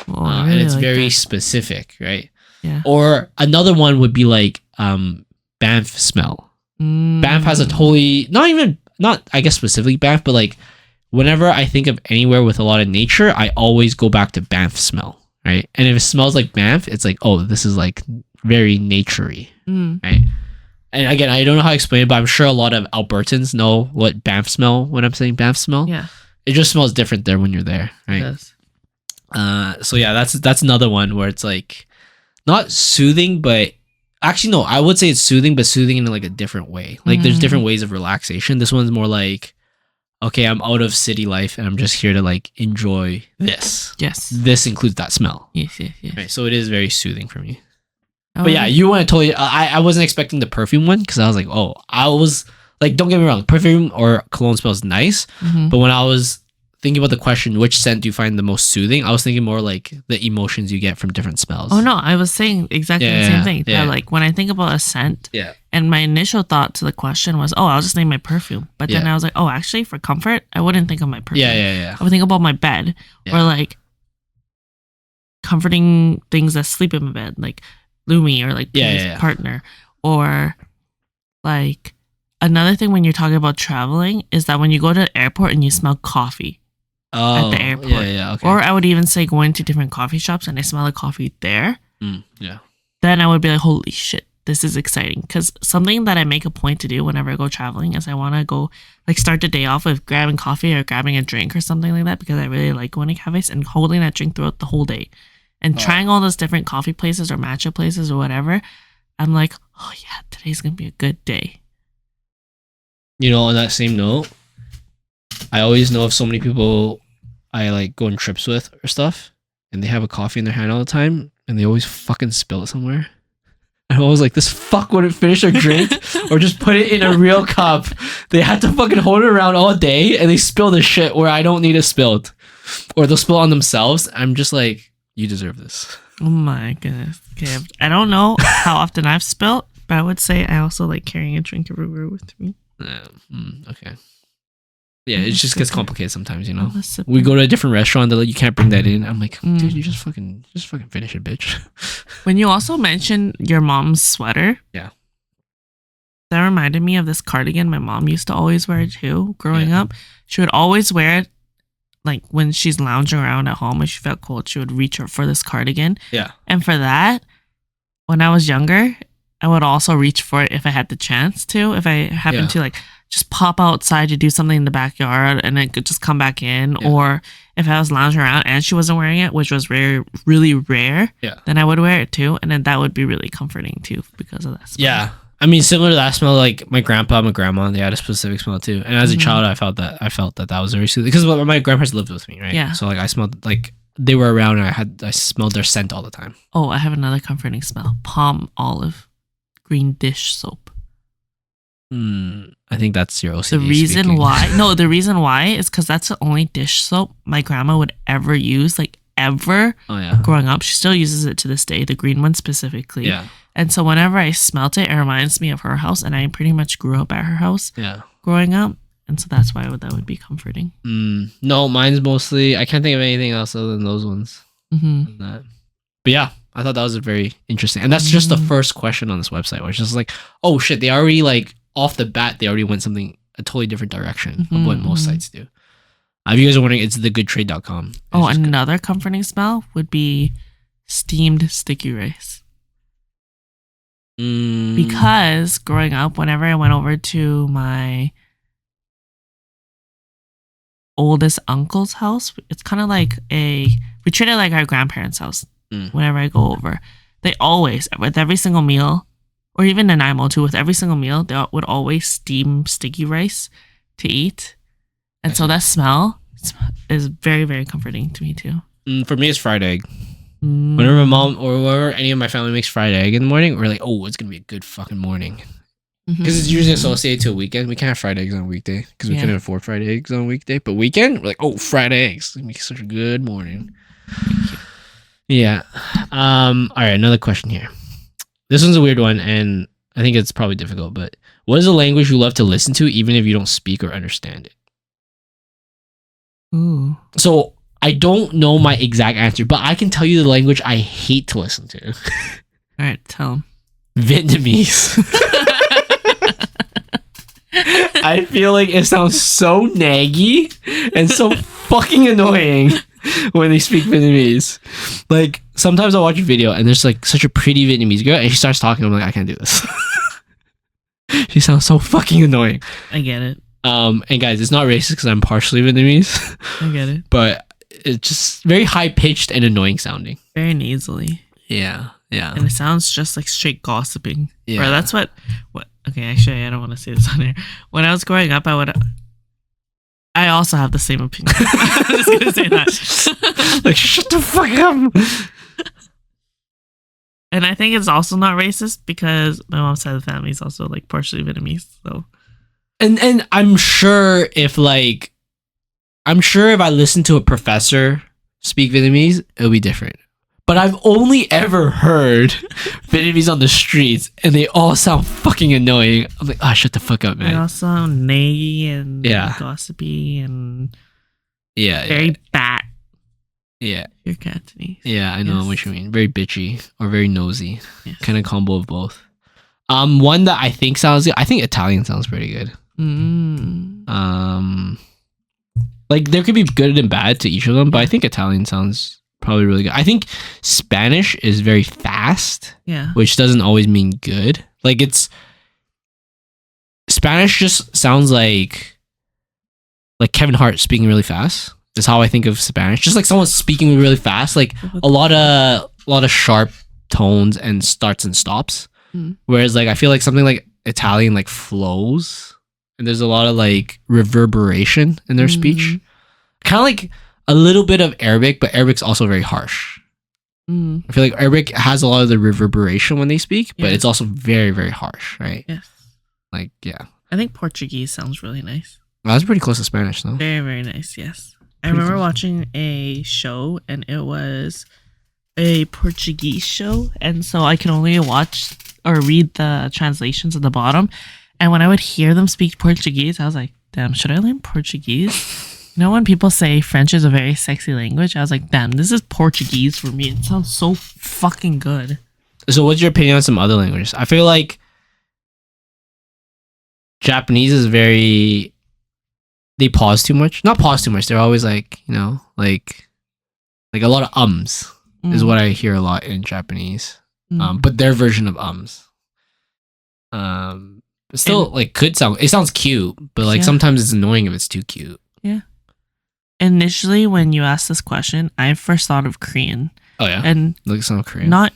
Whoa, I really and it's like very that. specific, right? Yeah. Or another one would be like Banff smell. Banff has a totally not I guess specifically Banff, but like whenever I think of anywhere with a lot of nature, I always go back to Banff smell, right? And if it smells like Banff, it's like, oh, this is like very naturey, right? And again, I don't know how to explain it, but I'm sure a lot of Albertans know what Banff smell when I'm saying Banff smell. Yeah. It just smells different there when you're there, right? It does. So yeah, that's another one where it's like not soothing, but actually no, I would say it's soothing, but soothing in like a different way. Like there's different ways of relaxation. This one's more like, okay, I'm out of city life and I'm just here to like enjoy this. Yes. This includes that smell. Yes. Right. So it is very soothing for me. Oh, But yeah, you want to totally. I wasn't expecting the perfume one because I was like, oh, I was like, don't get me wrong, perfume or cologne smells nice. But when I was thinking about the question, which scent do you find the most soothing? I was thinking more like the emotions you get from different smells. Oh no, I was saying exactly the same thing. yeah. That, like when I think about a scent, Yeah. and my initial thought to the question was, oh, I'll just name my perfume. But then Yeah. I was like, oh, actually, for comfort, I wouldn't think of my perfume. Yeah. I would think about my bed, Yeah. or like comforting things that sleep in my bed, like Lumi or like Peter's partner, or like another thing when you're talking about traveling is that when you go to the airport and you smell coffee at the airport, Okay. or I would even say going to different coffee shops and I smell the coffee there, Yeah. then I would be like, holy shit, this is exciting. Because something that I make a point to do whenever I go traveling is I want to go like start the day off with grabbing coffee or grabbing a drink or something like that, because I really like going to cafes and holding that drink throughout the whole day and trying all those different coffee places or matcha places or whatever. I'm like, oh yeah, today's gonna be a good day. You know, on that same note, I always know of so many people I like go on trips with or stuff, and they have a coffee in their hand all the time, and they always fucking spill it somewhere. I'm always like, this fuck wouldn't finish their drink or just put it in a real cup. They had to fucking hold it around all day, and they spill the shit where I don't need it spilled, or they'll spill on themselves. I'm just like, you deserve this. Oh my goodness. Okay, I don't know how often I've spilled, but I would say I also like carrying a drink everywhere with me. Okay. Yeah, it just gets complicated sometimes, you know. Listen. We go to a different restaurant, they're like, you can't bring that in. I'm like, dude, you just fucking finish it, bitch. When you also mentioned your mom's sweater, Yeah. that reminded me of this cardigan my mom used to always wear too. Growing up, she would always wear it like when she's lounging around at home and she felt cold. She would reach her for this cardigan, Yeah. and for that, when I was younger, I would also reach for it if I had the chance to. If I happened to like just pop outside to do something in the backyard and it could just come back in, or if I was lounging around and she wasn't wearing it, which was really rare, then I would wear it too, and then that would be really comforting too because of that smell. Yeah. I mean, similar to that smell, like my grandpa, my grandma, they had a specific smell too. And as a child, I felt that was very soothing because my grandparents lived with me, right? Yeah. So like I smelled like they were around and I smelled their scent all the time. Oh, I have another comforting smell. Palm olive green dish soap. I think that's your OCD. The reason speaking. the reason why is because that's the only dish soap my grandma would ever use, like ever. Oh yeah. Growing up, she still uses it to this day, the green one specifically. Yeah. And so whenever I smelt it, it reminds me of her house, and I pretty much grew up at her house. Yeah. Growing up, And so that's why that would be comforting. No, mine's mostly, I can't think of anything else other than those ones. But yeah, I thought that was a very interesting. And that's just the first question on this website, which is like, oh shit, they already like off the bat, they already went a totally different direction of what most sites do. If you guys are wondering, it's thegoodtrade.com. Oh, another comforting smell would be steamed sticky rice. Because growing up, whenever I went over to my oldest uncle's house, it's kind of like we treat it like our grandparents' house. Whenever I go over, they always, with every single meal, or even in Nanaimo too, with every single meal, they would always steam sticky rice to eat. And so that smell is very, very comforting to me too. For me, it's fried egg. Whenever my mom or whenever any of my family makes fried egg in the morning, we're like, oh, it's going to be a good fucking morning. Because it's usually associated to a weekend. We can't have fried eggs on a weekday because we can't afford fried eggs on a weekday. But weekend, we're like, oh, fried eggs. It's going to be such a good morning. Yeah. All right, another question here. This one's a weird one, and I think it's probably difficult, but what is a language you love to listen to even if you don't speak or understand it? Ooh. So I don't know my exact answer, but I can tell you the language I hate to listen to. All right, tell them. Vietnamese. I feel like it sounds so naggy and so fucking annoying when they speak Vietnamese. Like, sometimes I'll watch a video and there's like such a pretty Vietnamese girl and she starts talking. I'm like, I can't do this. She sounds so fucking annoying. I get it. And guys, it's not racist because I'm partially Vietnamese. I get it. But it's just very high pitched and annoying sounding. Very nasally. Yeah. And it sounds just like straight gossiping. Yeah. Or that's what. Okay, actually, I don't want to say this on here. When I was growing up, I also have the same opinion. I'm just gonna say that. Like, shut the fuck up. And I think it's also not racist because my mom's side of the family is also like partially Vietnamese. So, and I'm sure if I listened to a professor speak Vietnamese, it'll be different. But I've only ever heard Vietnamese on the streets, and they all sound fucking annoying. I'm like, shut the fuck up, man. They all sound naggy and gossipy and very bat. Yeah. You're Cantonese. Yeah, I know what you mean. Very bitchy or very nosy. Yes. Kind of combo of both. One that I think sounds good. I think Italian sounds pretty good. Like there could be good and bad to each of them, but I think Italian sounds probably really good. I think Spanish is very fast, which doesn't always mean good. Like Spanish just sounds like Kevin Hart speaking really fast. Is how I think of Spanish. Just like someone speaking really fast, like a lot of sharp tones and starts and stops. Whereas like I feel like something like Italian like flows, and there's a lot of like reverberation in their speech. Kind of like a little bit of Arabic, but Arabic's also very harsh. I feel like Arabic has a lot of the reverberation when they speak, but it's also very, very harsh, right? Yes. Like, yeah. I think Portuguese sounds really nice. Well, that's pretty close to Spanish, though. Very, very nice, yes. I remember watching a show, and it was a Portuguese show, and so I can only watch or read the translations at the bottom. And when I would hear them speak Portuguese, I was like, damn, should I learn Portuguese? You know, when people say French is a very sexy language, I was like, damn, this is Portuguese for me. It sounds so fucking good. So what's your opinion on some other languages? I feel like Japanese is very... They pause too much. Not pause too much. They're always like, you know, like a lot of ums is what I hear a lot in Japanese. But their version of ums. Still, like, could sound... It sounds cute, but, like, sometimes it's annoying if it's too cute. Yeah. Initially, when you asked this question, I first thought of Korean. Oh, yeah? And like some Korean. Not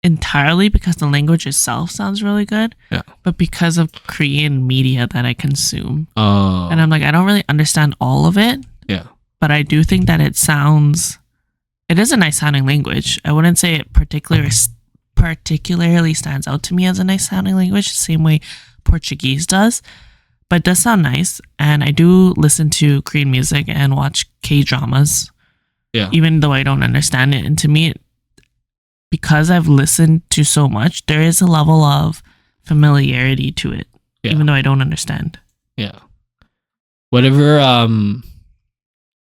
entirely because the language itself sounds really good, but because of Korean media that I consume. Oh. And I'm like, I don't really understand all of it. Yeah. But I do think that it is a nice sounding language. I wouldn't say it particularly stands out to me as a nice sounding language, the same way Portuguese does. But it does sound nice. And I do listen to Korean music and watch K-dramas. Yeah. Even though I don't understand it. And to me, because I've listened to so much, there is a level of familiarity to it, even though I don't understand. Yeah. Whatever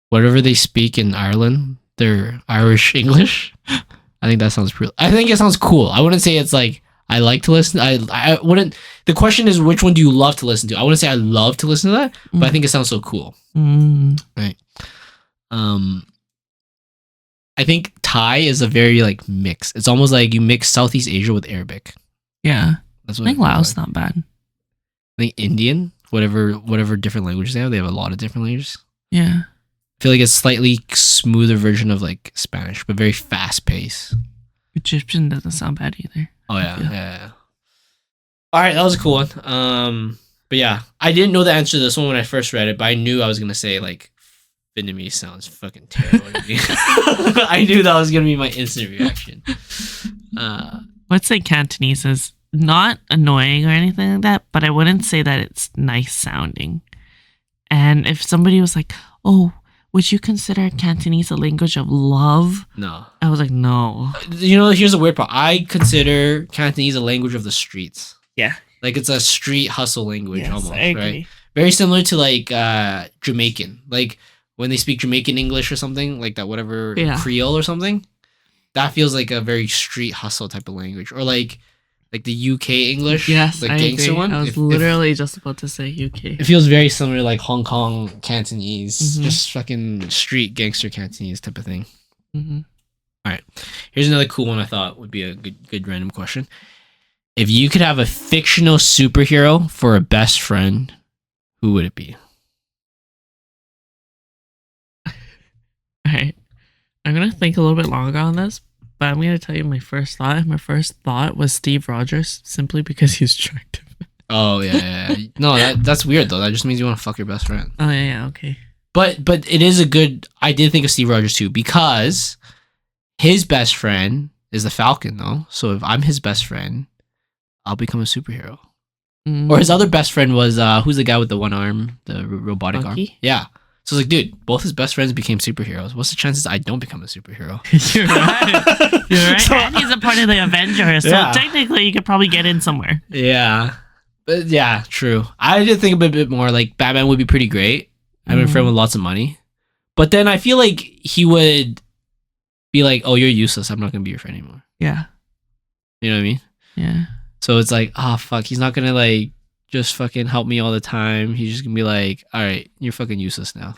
whatever they speak in Ireland, they're Irish English. I think that sounds I think it sounds cool. I wouldn't say it's like I like to listen. I wouldn't. The question is, which one do you love to listen to? I wouldn't say I love to listen to that, but I think it sounds so cool. Right. I think Thai is a very like mix. It's almost like you mix Southeast Asia with Arabic. Yeah. That's I what think Laos not bad. I think Indian, whatever different languages they have a lot of different languages. Yeah. I feel like it's slightly smoother version of like Spanish, but very fast paced. Egyptian doesn't sound bad either. Oh yeah. All right, that was a cool one. But yeah, I didn't know the answer to this one when I first read it, but I knew I was gonna say like Vietnamese sounds fucking terrible to me. I knew that was gonna be my instant reaction. Let's say Cantonese is not annoying or anything like that, but I wouldn't say that it's nice sounding. And if somebody was like, "Oh, would you consider Cantonese a language of love?" No. I was like, no. You know, here's the weird part. I consider Cantonese a language of the streets. Yeah. Like it's a street hustle language almost, I agree. right? Very similar to like Jamaican. Like when they speak Jamaican English or something, like that whatever Creole or something. That feels like a very street hustle type of language. Or like the UK English. Yes, the I gangster agree. one. I was literally just about to say UK. It feels very similar to like Hong Kong Cantonese. Mm-hmm. Just fucking street gangster Cantonese type of thing. Mm-hmm. All right. Here's another cool one I thought would be a good random question. If you could have a fictional superhero for a best friend, who would it be? All right. I'm going to think a little bit longer on this, but I'm going to tell you my first thought. My first thought was Steve Rogers, simply because he's attractive. Oh, yeah. No, that's weird, though. That just means you want to fuck your best friend. Oh, yeah, okay. But it is a good... I did think of Steve Rogers, too, because his best friend is the Falcon, though. So if I'm his best friend, I'll become a superhero. Or his other best friend was... who's the guy with the one arm? The robotic arm? Yeah. So it's like, dude, both his best friends became superheroes. What's the chances I don't become a superhero? You're right. You're right. So, and he's a part of the Avengers. So technically, you could probably get in somewhere. Yeah. But yeah, true. I did think a bit more like Batman would be pretty great. I'm a friend with lots of money. But then I feel like he would be like, oh, you're useless. I'm not going to be your friend anymore. Yeah. You know what I mean? Yeah. So it's like, oh, fuck. He's not going to like just fucking help me all the time. He's just going to be like, all right, you're fucking useless now.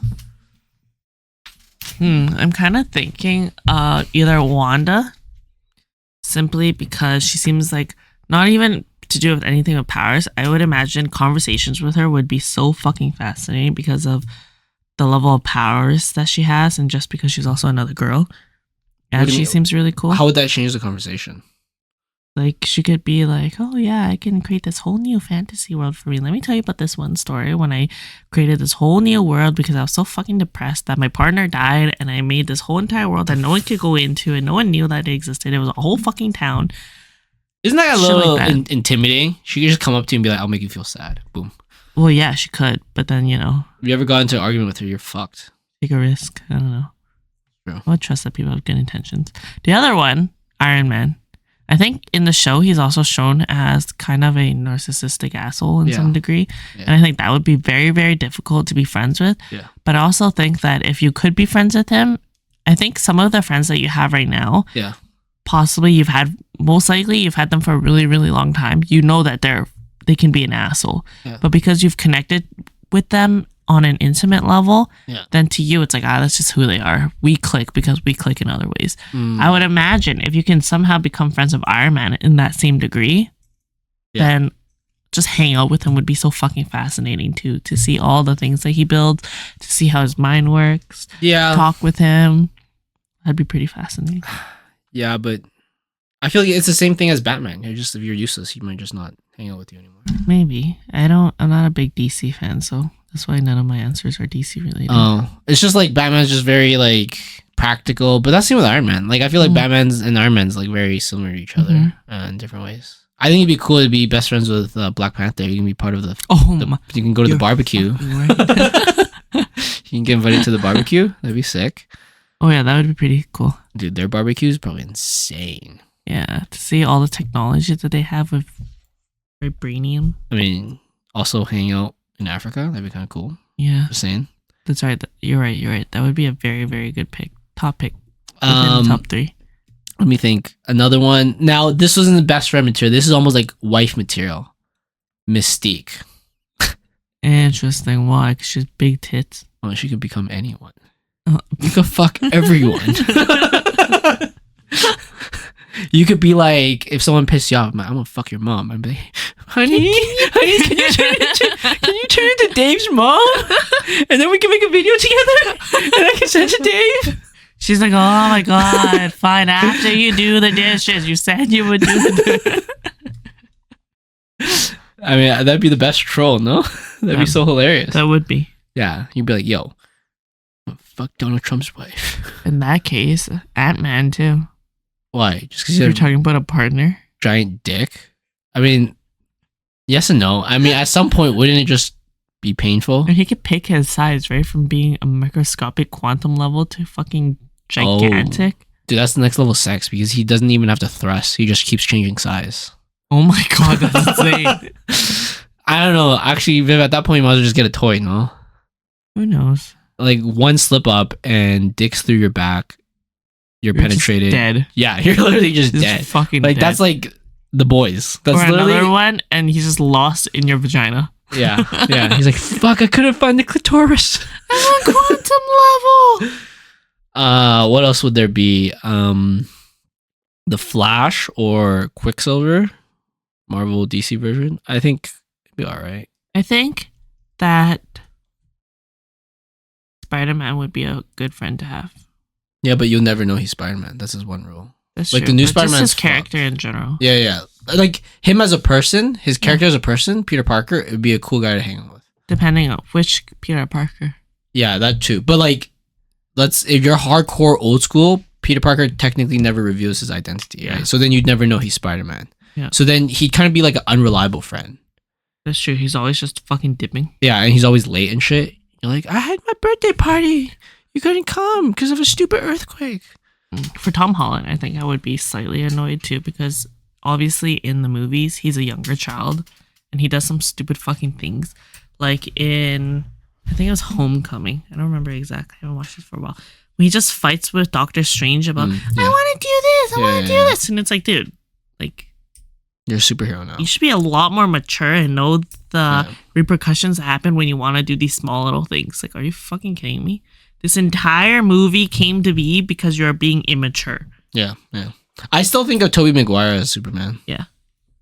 I'm kind of thinking either Wanda, simply because she seems like not even to do with anything with powers. I would imagine conversations with her would be so fucking fascinating because of the level of powers that she has, and just because she's also another girl. And she seems really cool. How would that change the conversation? Like, she could be like, oh yeah, I can create this whole new fantasy world for me. Let me tell you about this one story when I created this whole new world because I was so fucking depressed that my partner died, and I made this whole entire world that no one could go into and no one knew that it existed. It was a whole fucking town. Isn't that a little intimidating? She could just come up to you and be like, I'll make you feel sad. Boom. Well, yeah, she could. But then, you know. If you ever got into an argument with her, you're fucked. Take a risk. I don't know. True. I would trust that people have good intentions. The other one, Iron Man. I think in the show, he's also shown as kind of a narcissistic asshole in some degree. Yeah. And I think that would be very, very difficult to be friends with. Yeah. But I also think that if you could be friends with him, I think some of the friends that you have right now, possibly most likely you've had them for a really, really long time. You know that they can be an asshole. Yeah. But because you've connected with them on an intimate level, then to you it's like, that's just who they are. We click because we click in other ways. I would imagine if you can somehow become friends with Iron Man in that same degree, then just hang out with him would be so fucking fascinating too, to see all the things that he builds, to see how his mind works, talk with him. That'd be pretty fascinating. Yeah, but I feel like it's the same thing as Batman. If you're useless, he might just not hang out with you anymore. Maybe. I'm not a big DC fan, so that's why none of my answers are DC related. Oh, it's just like Batman's just very like practical, but that's the same with Iron Man. Like I feel like Batman's and Iron Man's like very similar to each other in different ways. I think it'd be cool to be best friends with Black Panther. You can be part of you can go to the barbecue. You can get invited to the barbecue. That'd be sick. Oh yeah, that would be pretty cool. Dude, their barbecue is probably insane. Yeah, to see all the technology that they have with vibranium. I mean, also hang out in Africa. That'd be kind of cool. Yeah. Just saying. That's right. You're right. That would be a very, very good pick. Top pick. Within the top 3. Let me think. Another one. Now, this wasn't the best friend material. This is almost like wife material. Mystique. Interesting. Why? Because she has big tits. Oh, she could become anyone. You could fuck everyone. You could be like, if someone pissed you off, I'm gonna fuck your mom. I'd be like, honey, can you turn into Dave's mom? And then we can make a video together and I can send it to Dave. She's like, oh my god, fine. After you do the dishes, you said you would do the I mean, that'd be the best troll, no? That'd be so hilarious. That would be. Yeah, you'd be like, yo, fuck Donald Trump's wife. In that case, Ant-Man too. Why? Just because you're talking about a partner? Giant dick? I mean, yes and no. I mean, at some point, wouldn't it just be painful? And he could pick his size, right? From being a microscopic quantum level to fucking gigantic. Oh, dude, that's the next level sex because he doesn't even have to thrust. He just keeps changing size. Oh my god, that's insane. I don't know. Actually, Viv, at that point, you might as well just get a toy, no? Who knows? Like, one slip up and dicks through your back. You're penetrated. Dead. Yeah, you're literally just dead. Fucking like, dead. that's like the boys. That's or literally another one, and he's just lost in your vagina. Yeah, yeah. He's like, fuck, I couldn't find the clitoris. I'm on quantum level. What else would there be? The Flash or Quicksilver, Marvel DC version. I think it'd be alright. I think that Spider-Man would be a good friend to have. Yeah, but you'll never know he's Spider-Man. That's his one rule. That's like true. the new But just Spider-Man's his character in general. Yeah, yeah. Like him as a person, his character as a person, Peter Parker, it would be a cool guy to hang out with. Depending on which Peter Parker. Yeah, that too. But like, if you're hardcore old school, Peter Parker technically never reveals his identity, right? So then you'd never know he's Spider-Man. Yeah. So then he'd kind of be like an unreliable friend. That's true. He's always just fucking dipping. Yeah, and he's always late and shit. You're like, I had my birthday party. You couldn't come because of a stupid earthquake. For Tom Holland, I think I would be slightly annoyed too because obviously in the movies, he's a younger child and he does some stupid fucking things. Like in, I think it was Homecoming. I don't remember exactly. I haven't watched this for a while. When he just fights with Doctor Strange about, I want to do this. I want to do this. And it's like, dude, like, you're a superhero now. You should be a lot more mature and know the repercussions that happen when you want to do these small little things. Like, are you fucking kidding me? This entire movie came to be because you're being immature. Yeah, yeah. I still think of Tobey Maguire as Superman. Yeah.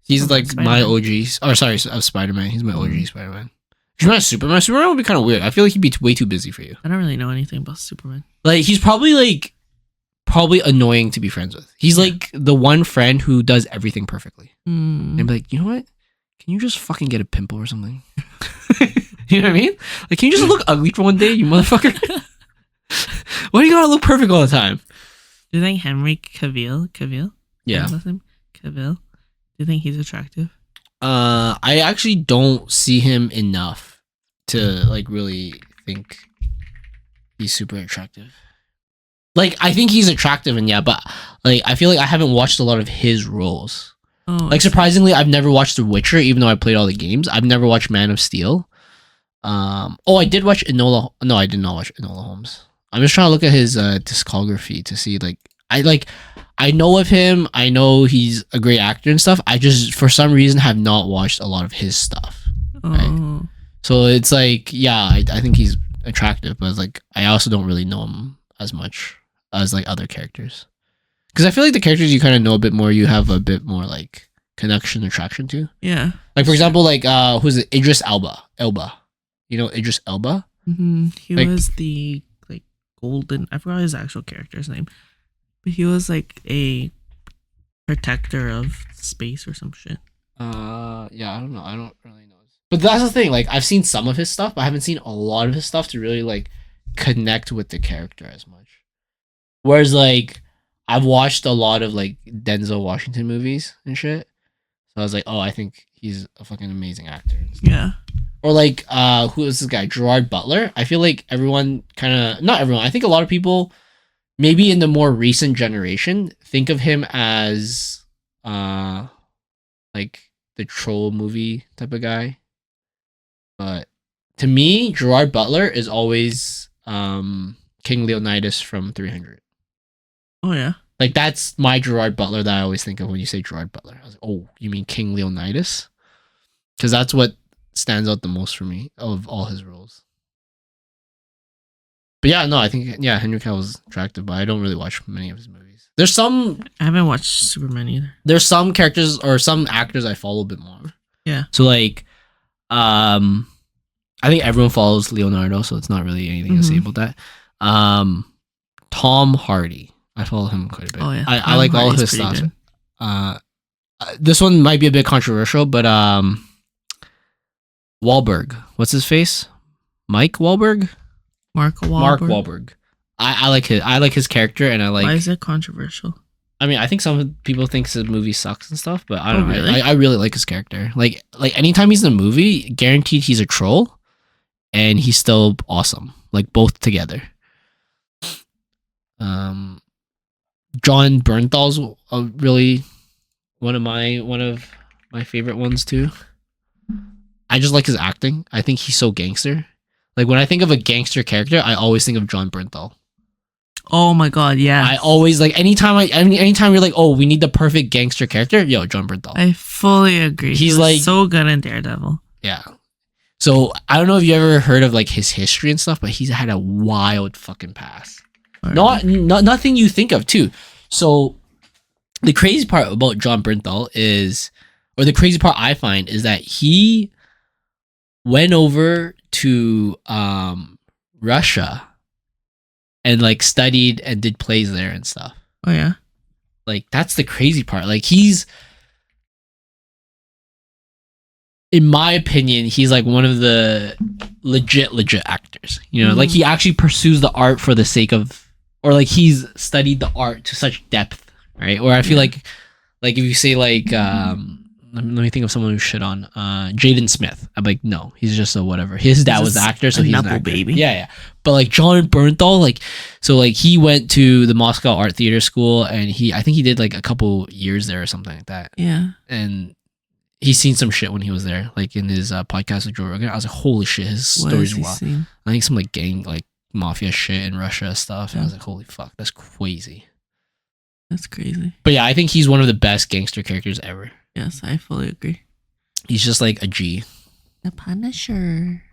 He's like my OG. Or sorry, of Spider-Man. He's my OG Spider-Man. If you're not Superman, Superman would be kind of weird. I feel like he'd be way too busy for you. I don't really know anything about Superman. Like, he's probably annoying to be friends with. He's like the one friend who does everything perfectly. And be like, you know what? Can you just fucking get a pimple or something? You know what I mean? Like, can you just look ugly for one day, you motherfucker? Why do you gotta look perfect all the time? Do you think Henry Cavill? Yeah. Cavill. Do you think he's attractive? I actually don't see him enough to like really think he's super attractive. Like, I think he's attractive and but like I feel like I haven't watched a lot of his roles. Oh, like surprisingly, I've never watched The Witcher, even though I played all the games. I've never watched Man of Steel. I did watch Enola. No, I did not watch Enola Holmes. I'm just trying to look at his discography to see I know of him. I know he's a great actor and stuff. I just for some reason have not watched a lot of his stuff. Right? So it's like, I think he's attractive, but it's like I also don't really know him as much as like other characters. Because I feel like the characters you kind of know a bit more, you have a bit more like connection, attraction to. Yeah. Like for example, like who's it? Idris Elba. You know Idris Elba? Mm-hmm. He was the like golden. I forgot his actual character's name, but he was like a protector of space or some shit. I don't know. I don't really know. But that's the thing. Like I've seen some of his stuff, but I haven't seen a lot of his stuff to really like connect with the character as much. Whereas like I've watched a lot of like Denzel Washington movies and shit. So I was like, oh, I think he's a fucking amazing actor. Yeah. Or like, who is this guy? Gerard Butler. I feel like everyone not everyone. I think a lot of people, maybe in the more recent generation, think of him as, like the troll movie type of guy. But to me, Gerard Butler is always King Leonidas from 300. Oh yeah. Like that's my Gerard Butler that I always think of when you say Gerard Butler. I was like, oh, you mean King Leonidas? Because that's what stands out the most for me of all his roles. But yeah, no, I think Henry Cavill was attractive, but I don't really watch many of his movies. There's some I haven't watched Superman either. There's some characters or some actors I follow a bit more. Yeah. So like, I think everyone follows Leonardo, so it's not really anything to say about that. Tom Hardy, I follow him quite a bit. Oh yeah, I like all of his stuff. This one might be a bit controversial, but Wahlberg, what's his face? Mike Wahlberg. Mark Wahlberg. I like his character, and I like. Why is it controversial? I mean, I think some people think the movie sucks and stuff, but I don't know. Really? I really like his character. Like anytime he's in a movie, guaranteed he's a troll, and he's still awesome. Like both together. John Bernthal's really one of my favorite ones too. I just like his acting. I think he's so gangster. Like when I think of a gangster character, I always think of John Bernthal. Oh my god, yeah. I always like anytime you're like, oh, we need the perfect gangster character, yo, John Bernthal. I fully agree. He's like so good in Daredevil. Yeah. So I don't know if you ever heard of like his history and stuff, but he's had a wild fucking past. Not nothing you think of too. So the crazy part about John Bernthal is, or the crazy part I find is that he went over to Russia and like studied and did plays there and stuff. Oh yeah. Like that's the crazy part. Like he's, in my opinion, he's like one of the legit actors. You know, like he actually pursues the art for the sake of, or like he's studied the art to such depth, right? Or I feel like if you say like, let me think of someone who shit on Jaden Smith. I'm like, no, he's just a whatever. His dad was an actor, so he's an actor. Baby. Yeah. But like John Bernthal, like, so like he went to the Moscow Art Theater School, and I think he did like a couple years there or something like that. Yeah. And he's seen some shit when he was there, like in his podcast with Joe Rogan. I was like, holy shit, his story's wild. I think some like gang, like mafia shit in Russia stuff. And I was like, holy fuck, that's crazy. That's crazy. But yeah, I think he's one of the best gangster characters ever. Yes, I fully agree. He's just like a G. The Punisher.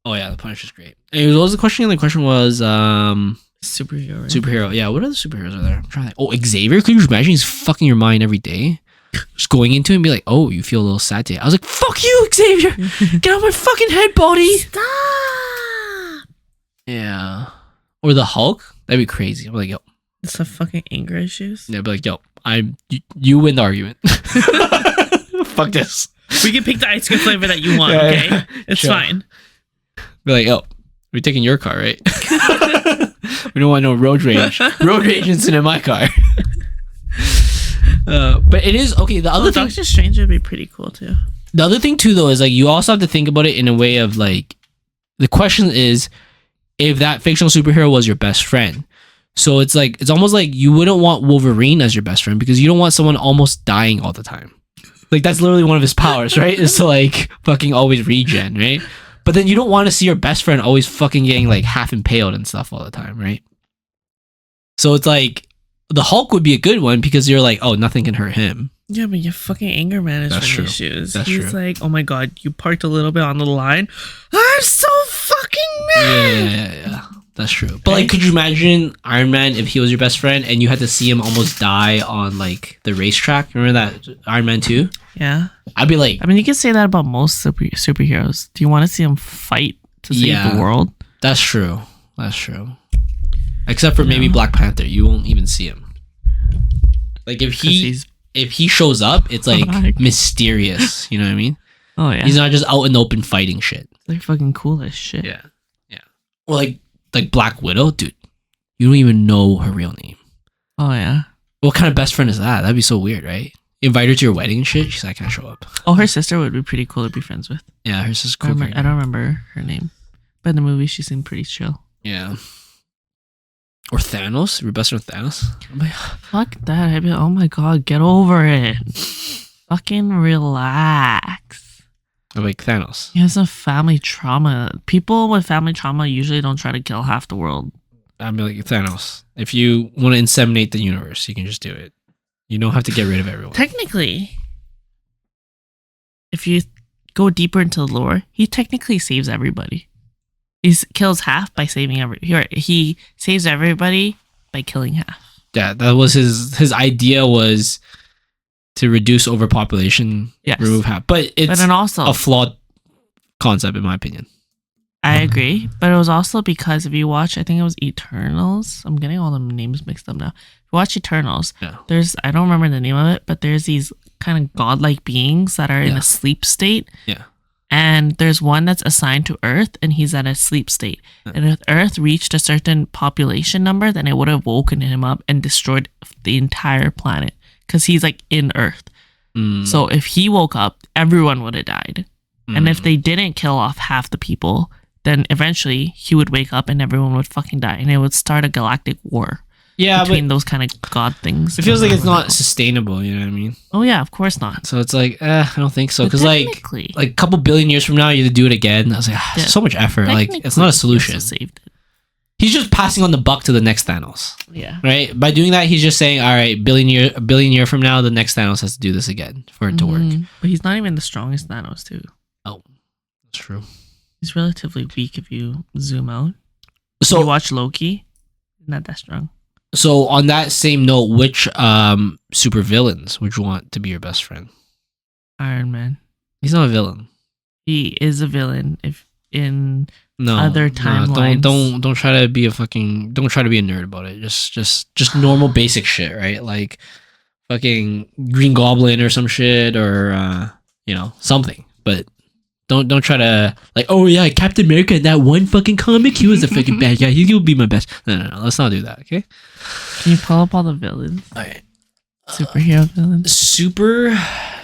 Oh yeah, the Punisher's great. And what was the question? The question was superhero. Right? Superhero. Yeah, what other superheroes are there? I'm trying to think. Oh, Xavier. Could you imagine he's fucking your mind every day? Just going into it and be like, oh, you feel a little sad today. I was like, fuck you, Xavier. Get out of my fucking head, buddy. Stop. Yeah. Or the Hulk. That'd be crazy. I'm like, yo. It's the fucking anger issues. Yeah, be like, yo, you win the argument. Fuck this. We can pick the ice cream flavor that you want, okay? Yeah. It's fine. Be like, oh, we're taking your car, right? We don't want no road rage. Road rage incident in my car. But it is okay. The other thing, Doctor Strange would be pretty cool too. The other thing too, though, is like you also have to think about it in a way of like, the question is, if that fictional superhero was your best friend. So it's like, it's almost like you wouldn't want Wolverine as your best friend because you don't want someone almost dying all the time. Like that's literally one of his powers, right? Is to like fucking always regen, right? But then you don't want to see your best friend always fucking getting like half impaled and stuff all the time, right? So it's like the Hulk would be a good one because you're like, oh, nothing can hurt him. Yeah, but you have fucking anger management issues. He's like, oh my god, you parked a little bit on the line. I'm so fucking mad. Yeah. That's true. But like, could you imagine Iron Man if he was your best friend and you had to see him almost die on like the racetrack? Remember that Iron Man 2? Yeah. I'd be like, I mean, you can say that about most superheroes. Do you want to see him fight to save the world? That's true. Except for maybe Black Panther, you won't even see him. Like if he shows up, it's like mysterious. You know what I mean? Oh yeah. He's not just out in the open fighting shit. It's like fucking cool as shit. Yeah. Or like Black Widow, dude. You don't even know her real name. Oh yeah. What kind of best friend is that? That'd be so weird, right? Invite her to your wedding and shit. She's like, I can't show up. Oh, her sister would be pretty cool to be friends with. Yeah, her sister's cool. I don't remember her name, but in the movie she seemed pretty chill. Yeah. Or Thanos. Your best friend Thanos. Fuck that. I'd be like, oh my god, get over it. Fucking relax. Like Thanos. He has a family trauma. People with family trauma usually don't try to kill half the world. I mean, like Thanos. If you want to inseminate the universe, you can just do it. You don't have to get rid of everyone. Technically, if you go deeper into the lore, he technically saves everybody. He kills half by saving he saves everybody by killing half. Yeah, that was his idea was to reduce overpopulation, remove half. But it's also a flawed concept in my opinion. I agree, but it was also because if you watch, I think it was Eternals. I'm getting all the names mixed up now. If you watch Eternals, there's, I don't remember the name of it, but there's these kind of godlike beings that are in a sleep state. Yeah. And there's one that's assigned to Earth, and he's at a sleep state. And if Earth reached a certain population number, then it would have woken him up and destroyed the entire planet because he's like in Earth. So if he woke up, everyone would have died. And if they didn't kill off half the people, then eventually he would wake up and everyone would fucking die, and it would start a galactic war. Yeah, between those kind of god things. It feels like it's not sustainable. You know what I mean? Oh yeah, of course not. So it's like, I don't think so. Because like a couple billion years from now, you have to do it again. I was like, so much effort. Like it's not a solution. Saved it. He's just passing on the buck to the next Thanos. Yeah. Right. By doing that, he's just saying, all right, a billion year from now, the next Thanos has to do this again for it to work. But he's not even the strongest Thanos, too. Oh, that's true. He's relatively weak if you zoom out. So if you watch Loki, not that strong. So on that same note, which super villains would you want to be your best friend? Iron Man. He's not a villain. He is a villain if in other timelines. Don't try to be a nerd about it. Just normal basic shit, right? Like fucking Green Goblin or some shit or something. But Don't try to like, oh yeah, Captain America in that one fucking comic, he was a fucking bad guy. He will be my best. No. Let's not do that, okay? Can you pull up all the villains? Alright. Superhero villains. Super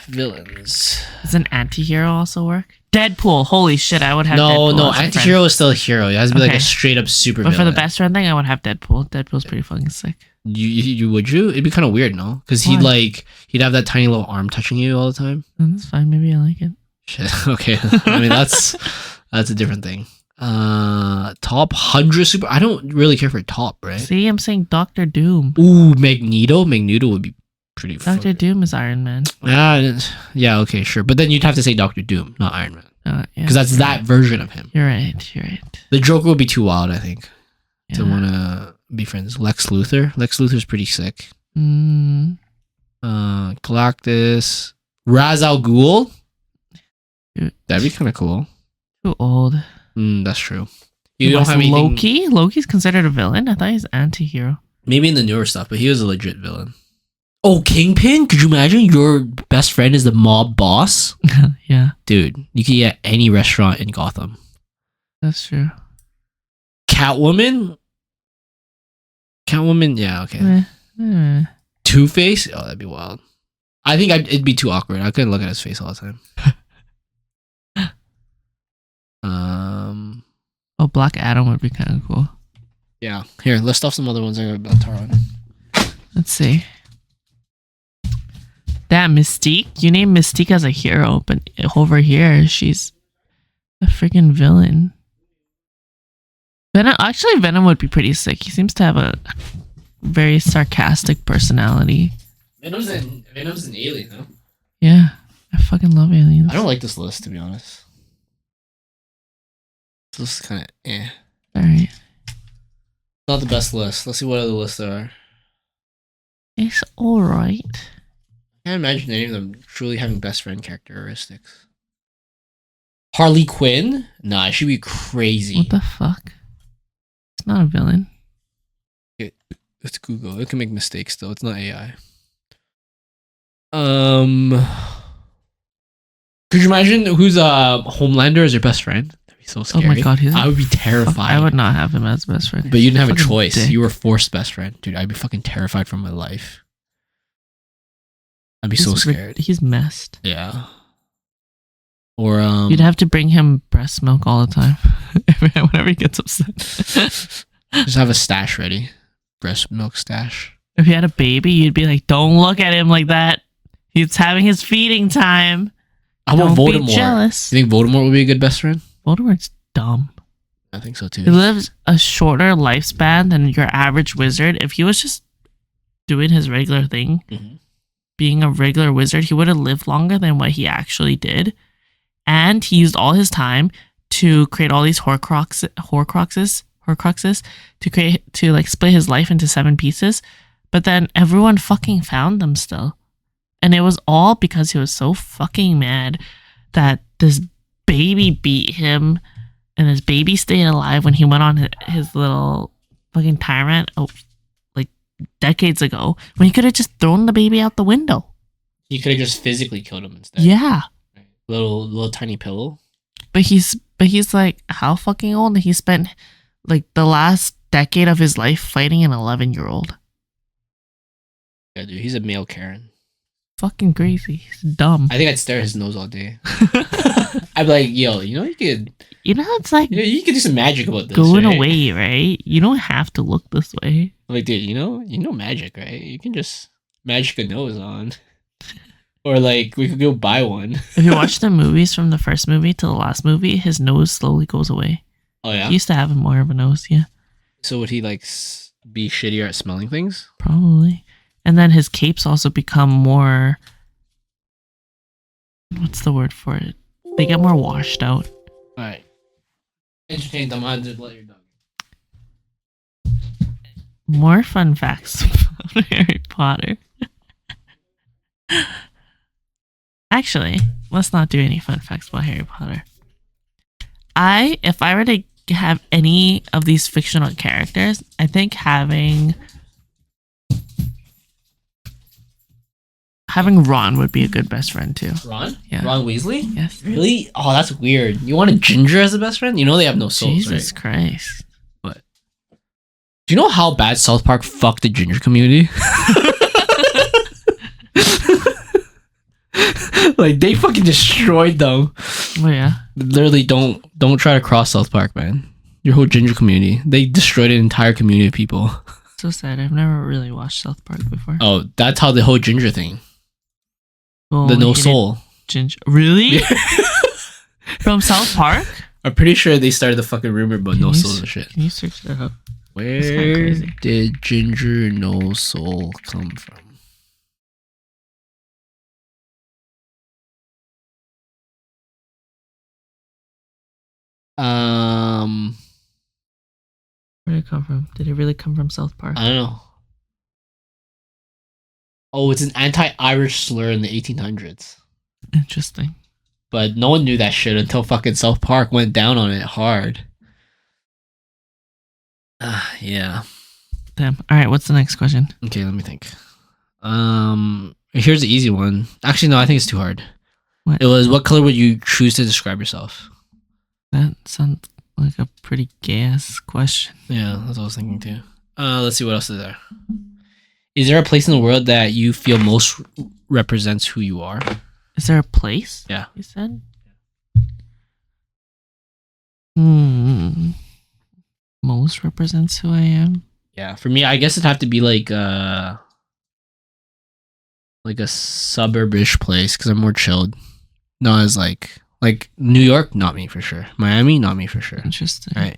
villains. Does an anti-hero also work? Deadpool. Holy shit, I would have Deadpool. No, anti-hero is still a hero. It has to be like a straight up super villain. But for the best friend thing, I would have Deadpool. Deadpool's pretty fucking sick. Would you? It'd be kind of weird, no? Because he'd have that tiny little arm touching you all the time. That's fine. Maybe I like it. Shit. Okay. I mean that's a different thing. Top 100 super. I don't really care for top, right? See, I'm saying Doctor Doom. Ooh, Magneto. Magneto would be pretty. Doctor Doom is Iron Man. Yeah. Okay, sure. But then you'd have to say Doctor Doom, not Iron Man, because that's that version of him. You're right. The Joker would be too wild, I think, to want to be friends. Lex Luthor's pretty sick. Galactus, Ra's al Ghul. That'd be kind of cool. Too old. That's true. You don't have anything... Loki? Loki's considered a villain? I thought he's an anti-hero. Maybe in the newer stuff, but he was a legit villain. Oh, Kingpin? Could you imagine your best friend is the mob boss? Yeah. Dude, you could eat at any restaurant in Gotham. That's true. Catwoman, yeah, okay. Two-Face? Oh, that'd be wild. I think it'd be too awkward. I couldn't look at his face all the time. Black Adam would be kind of cool. Yeah. Here, list off some other ones I got about Taron. Let's see. That Mystique. You name Mystique as a hero, but over here, she's a freaking villain. Venom would be pretty sick. He seems to have a very sarcastic personality. Venom's an alien, though. Yeah. I fucking love aliens. I don't like this list, to be honest. This is kind of Alright. Not the best list. Let's see what other lists there are. It's alright. I can't imagine any of them truly having best friend characteristics. Harley Quinn? Nah, she'd be crazy. What the fuck? It's not a villain. It's Google. It can make mistakes though. It's not AI. Could you imagine who's Homelander as your best friend? So scary. Oh my god, I would be terrified. I would not have him as best friend. But you didn't have a choice. Dick. You were forced best friend. Dude, I'd be fucking terrified for my life. I'd be so scared. He's messed. Yeah. Or you'd have to bring him breast milk all the time. Whenever he gets upset. Just have a stash ready. Breast milk stash. If you had a baby, you'd be like, don't look at him like that. He's having his feeding time. How about Don't be Voldemort? jealous. You think Voldemort would be a good best friend? Voldemort's dumb. I think so too. He lives a shorter lifespan than your average wizard. If he was just doing his regular thing, being a regular wizard, he would have lived longer than what he actually did. And he used all his time to create all these Horcruxes to like split his life into 7 pieces. But then everyone fucking found them still. And it was all because he was so fucking mad that this baby beat him, and his baby stayed alive when he went on his little fucking tyrant like decades ago, when he could have just thrown the baby out the window. He could have just physically killed him instead. Yeah. Little tiny pillow. But he's like, how fucking old? And he spent like the last decade of his life fighting an 11-year-old. Yeah, dude, he's a male Karen. Fucking crazy. He's dumb. I think I'd stare at his nose all day. I'd be like, yo, you could... It's like... You could do some magic about this, going right? away, right? You don't have to look this way. Like, dude, you know magic, right? You can just magic a nose on. Or, like, we could go buy one. If you watch the movies from the first movie to the last movie, his nose slowly goes away. Oh, yeah? He used to have more of a nose, yeah. So would he, like, be shittier at smelling things? Probably. And then his capes also become more... What's the word for it? They get more washed out. Alright. Entertain them. I'll just let your dog. More fun facts about Harry Potter. Actually, let's not do any fun facts about Harry Potter. If I were to have any of these fictional characters, I think having Ron would be a good best friend too. Ron? Yeah. Ron Weasley? Yes. Really? Oh, that's weird. You want a ginger as a best friend? You know they have no souls, Jesus right? Christ. What? Do you know how bad South Park fucked the ginger community? Like, they fucking destroyed them. Oh yeah. Literally, don't try to cross South Park, man. Your whole ginger community. They destroyed an entire community of people. So sad. I've never really watched South Park before. Oh, that's how the whole ginger thing. Well, The no soul. Ginger. Really? From South Park? I'm pretty sure they started the fucking rumor about no soul and shit. Can you search that up? Where did ginger no soul come from? Where did it come from? Did it really come from South Park? I don't know. Oh, it's an anti-Irish slur in the 1800s. Interesting. But no one knew that shit until fucking South Park went down on it hard. Yeah. Damn. All right. What's the next question? Okay, let me think. Here's the easy one. Actually, no, I think it's too hard. What? It was, what color would you choose to describe yourself? That sounds like a pretty gay-ass question. Yeah, that's what I was thinking too. Let's see what else is there. Is there a place in the world that you feel most represents who you are? Is there a place? Yeah. You said? Most represents who I am? Yeah, for me, I guess it'd have to be like a suburbish place because I'm more chilled. Not as like New York, not me for sure. Miami, not me for sure. Interesting. Right.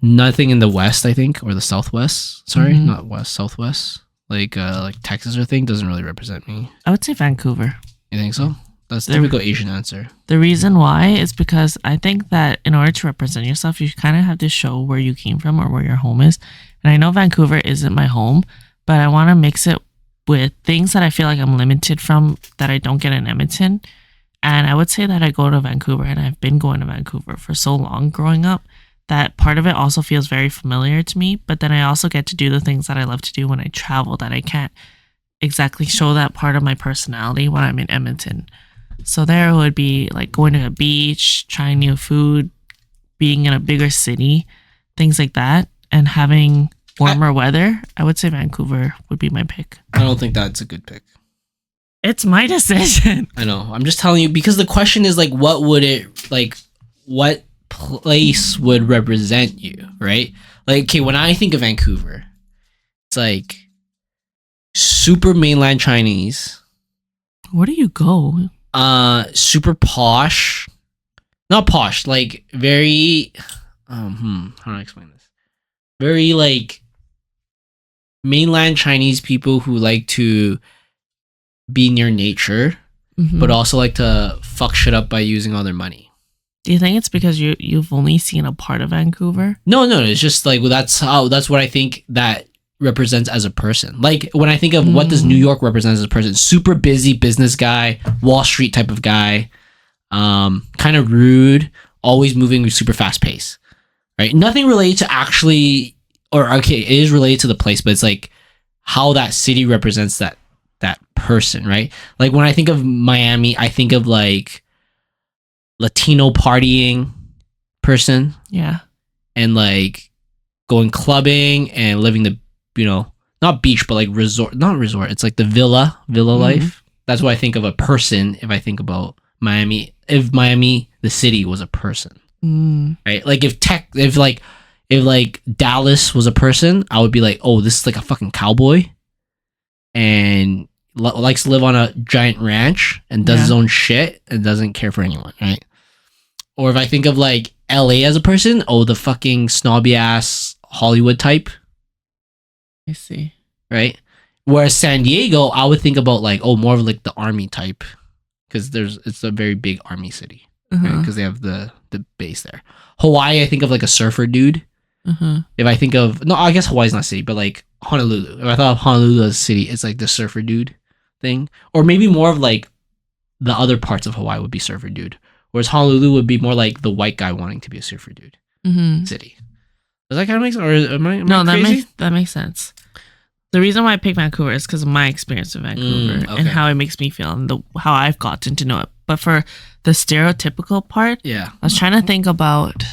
Nothing in the West, I think, or the Southwest. Sorry, not West, Southwest. Like Texas or thing doesn't really represent me. I would say Vancouver. You think so? That's the typical Asian answer. The reason why is because I think that in order to represent yourself, you kind of have to show where you came from or where your home is. And I know Vancouver isn't my home, but I want to mix it with things that I feel like I'm limited from that I don't get in Edmonton. And I would say that I go to Vancouver, and I've been going to Vancouver for so long growing up that part of it also feels very familiar to me. But then I also get to do the things that I love to do when I travel that I can't exactly show that part of my personality when I'm in Edmonton. So there would be like going to a beach, trying new food, being in a bigger city, things like that, and having warmer weather. I would say Vancouver would be my pick. I don't think that's a good pick. It's my decision. I know. I'm just telling you because the question is like, what place would represent you, right? Like, okay, when I think of Vancouver, it's like super mainland Chinese. Where do you go? Super posh. Not posh, like very how do I explain this? Very like mainland Chinese people who like to be near nature, but also like to fuck shit up by using all their money. Do you think it's because you've only seen a part of Vancouver? No, it's just like, well, that's what I think that represents as a person. Like when I think of what does New York represent as a person, super busy business guy, Wall Street type of guy, kind of rude, always moving with super fast pace, right? Nothing related to actually, or okay, it is related to the place, but it's like how that city represents that person, right? Like when I think of Miami, I think of like Latino partying person, and like going clubbing and living the, not beach, but like not resort. It's like the villa life. That's what I think of a person if I think about Miami. If Miami, the city, was a person, right? Like if Dallas was a person, I would be like, oh, this is like a fucking cowboy, and likes to live on a giant ranch and does his own shit and doesn't care for anyone, right? Or if I think of like LA as a person, oh, the fucking snobby ass Hollywood type. I see. Right? Whereas San Diego, I would think about like, oh, more of like the army type, because it's a very big army city, right? Because they have the base there. Hawaii, I think of like a surfer dude. If I think of, no, I guess Hawaii's not a city, but like Honolulu. If I thought of Honolulu as a city, it's like the surfer dude thing. Or maybe more of like the other parts of Hawaii would be surfer dude. Whereas Honolulu would be more like the white guy wanting to be a surfer dude city. Does that kind of make sense? Or am I crazy? That makes sense. The reason why I picked Vancouver is because of my experience in Vancouver and how it makes me feel and how I've gotten to know it. But for the stereotypical part, I was trying to think about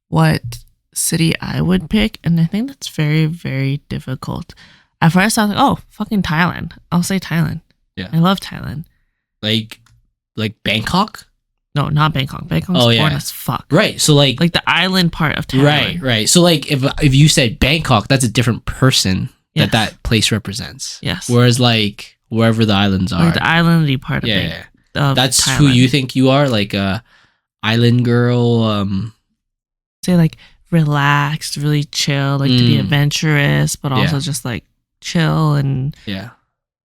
what city I would pick, and I think that's very, very difficult. At first, I was like, oh, fucking Thailand. I'll say Thailand. Yeah. I love Thailand. Like Bangkok? No, not Bangkok. Bangkok's boring as fuck. Right. So like the island part of Thailand. Right. So like if you said Bangkok, that's a different person that place represents. Yes. Whereas like wherever the islands are. Like the islandy part of it. Yeah. That's Thailand. who you think you are? Like a island girl? Say like relaxed, really chill, like to be adventurous, but also just like chill and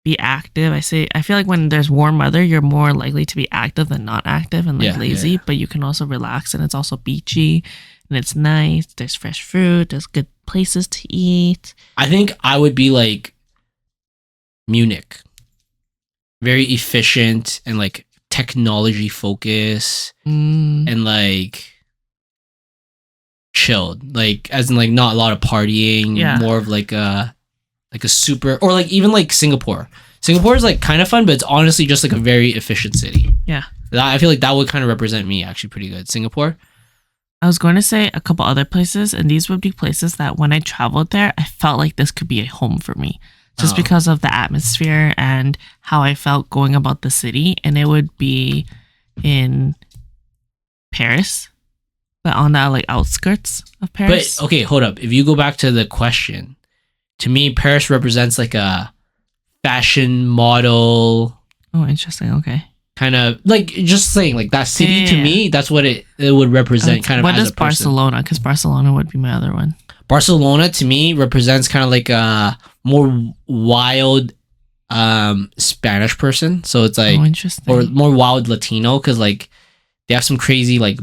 be active. I feel like when there's warm weather, you're more likely to be active than not active and like lazy, but you can also relax, and it's also beachy and it's nice. There's fresh fruit, there's good places to eat. I think I would be like Munich. Very efficient and like technology focus and like chilled, like as in like not a lot of partying, more of like a super, or like even like Singapore is like kind of fun, but it's honestly just like a very efficient city. I feel like that would kind of represent me actually pretty good. Singapore. I was going to say a couple other places, and these would be places that when I traveled there, I felt like this could be a home for me, just because of the atmosphere and how I felt going about the city. And it would be in Paris, but on the like outskirts of Paris. But okay, hold up. If you go back to the question, to me, Paris represents like a fashion model. Oh, interesting. Okay. Kind of like just saying like that city to me, that's what it would represent kind of as a person. What is Barcelona? Because Barcelona would be my other one. Barcelona to me represents kind of like a more wild Spanish person. So it's like, or more wild Latino, because like they have some crazy like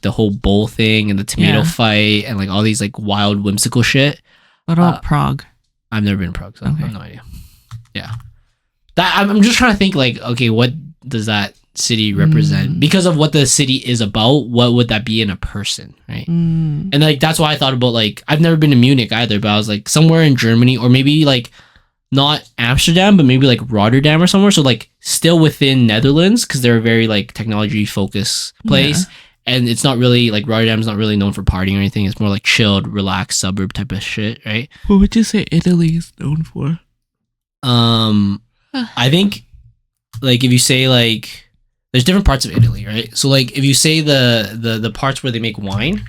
the whole bowl thing and the tomato fight and like all these like wild whimsical shit. What about Prague? I've never been to Prague, so I have no idea. Yeah, that I'm just trying to think like, okay, what does that city represent? Because of what the city is about, what would that be in a person, right? And like that's why I thought about like, I've never been to Munich either, but I was like somewhere in Germany, or maybe like not Amsterdam, but maybe like Rotterdam or somewhere. So like still within Netherlands, because they're a very like technology focused place. And it's not really like Rotterdam's not really known for partying or anything. It's more like chilled, relaxed suburb type of shit, right? What would you say Italy is known for? I think like if you say like there's different parts of Italy, right? So like if you say the parts where they make wine,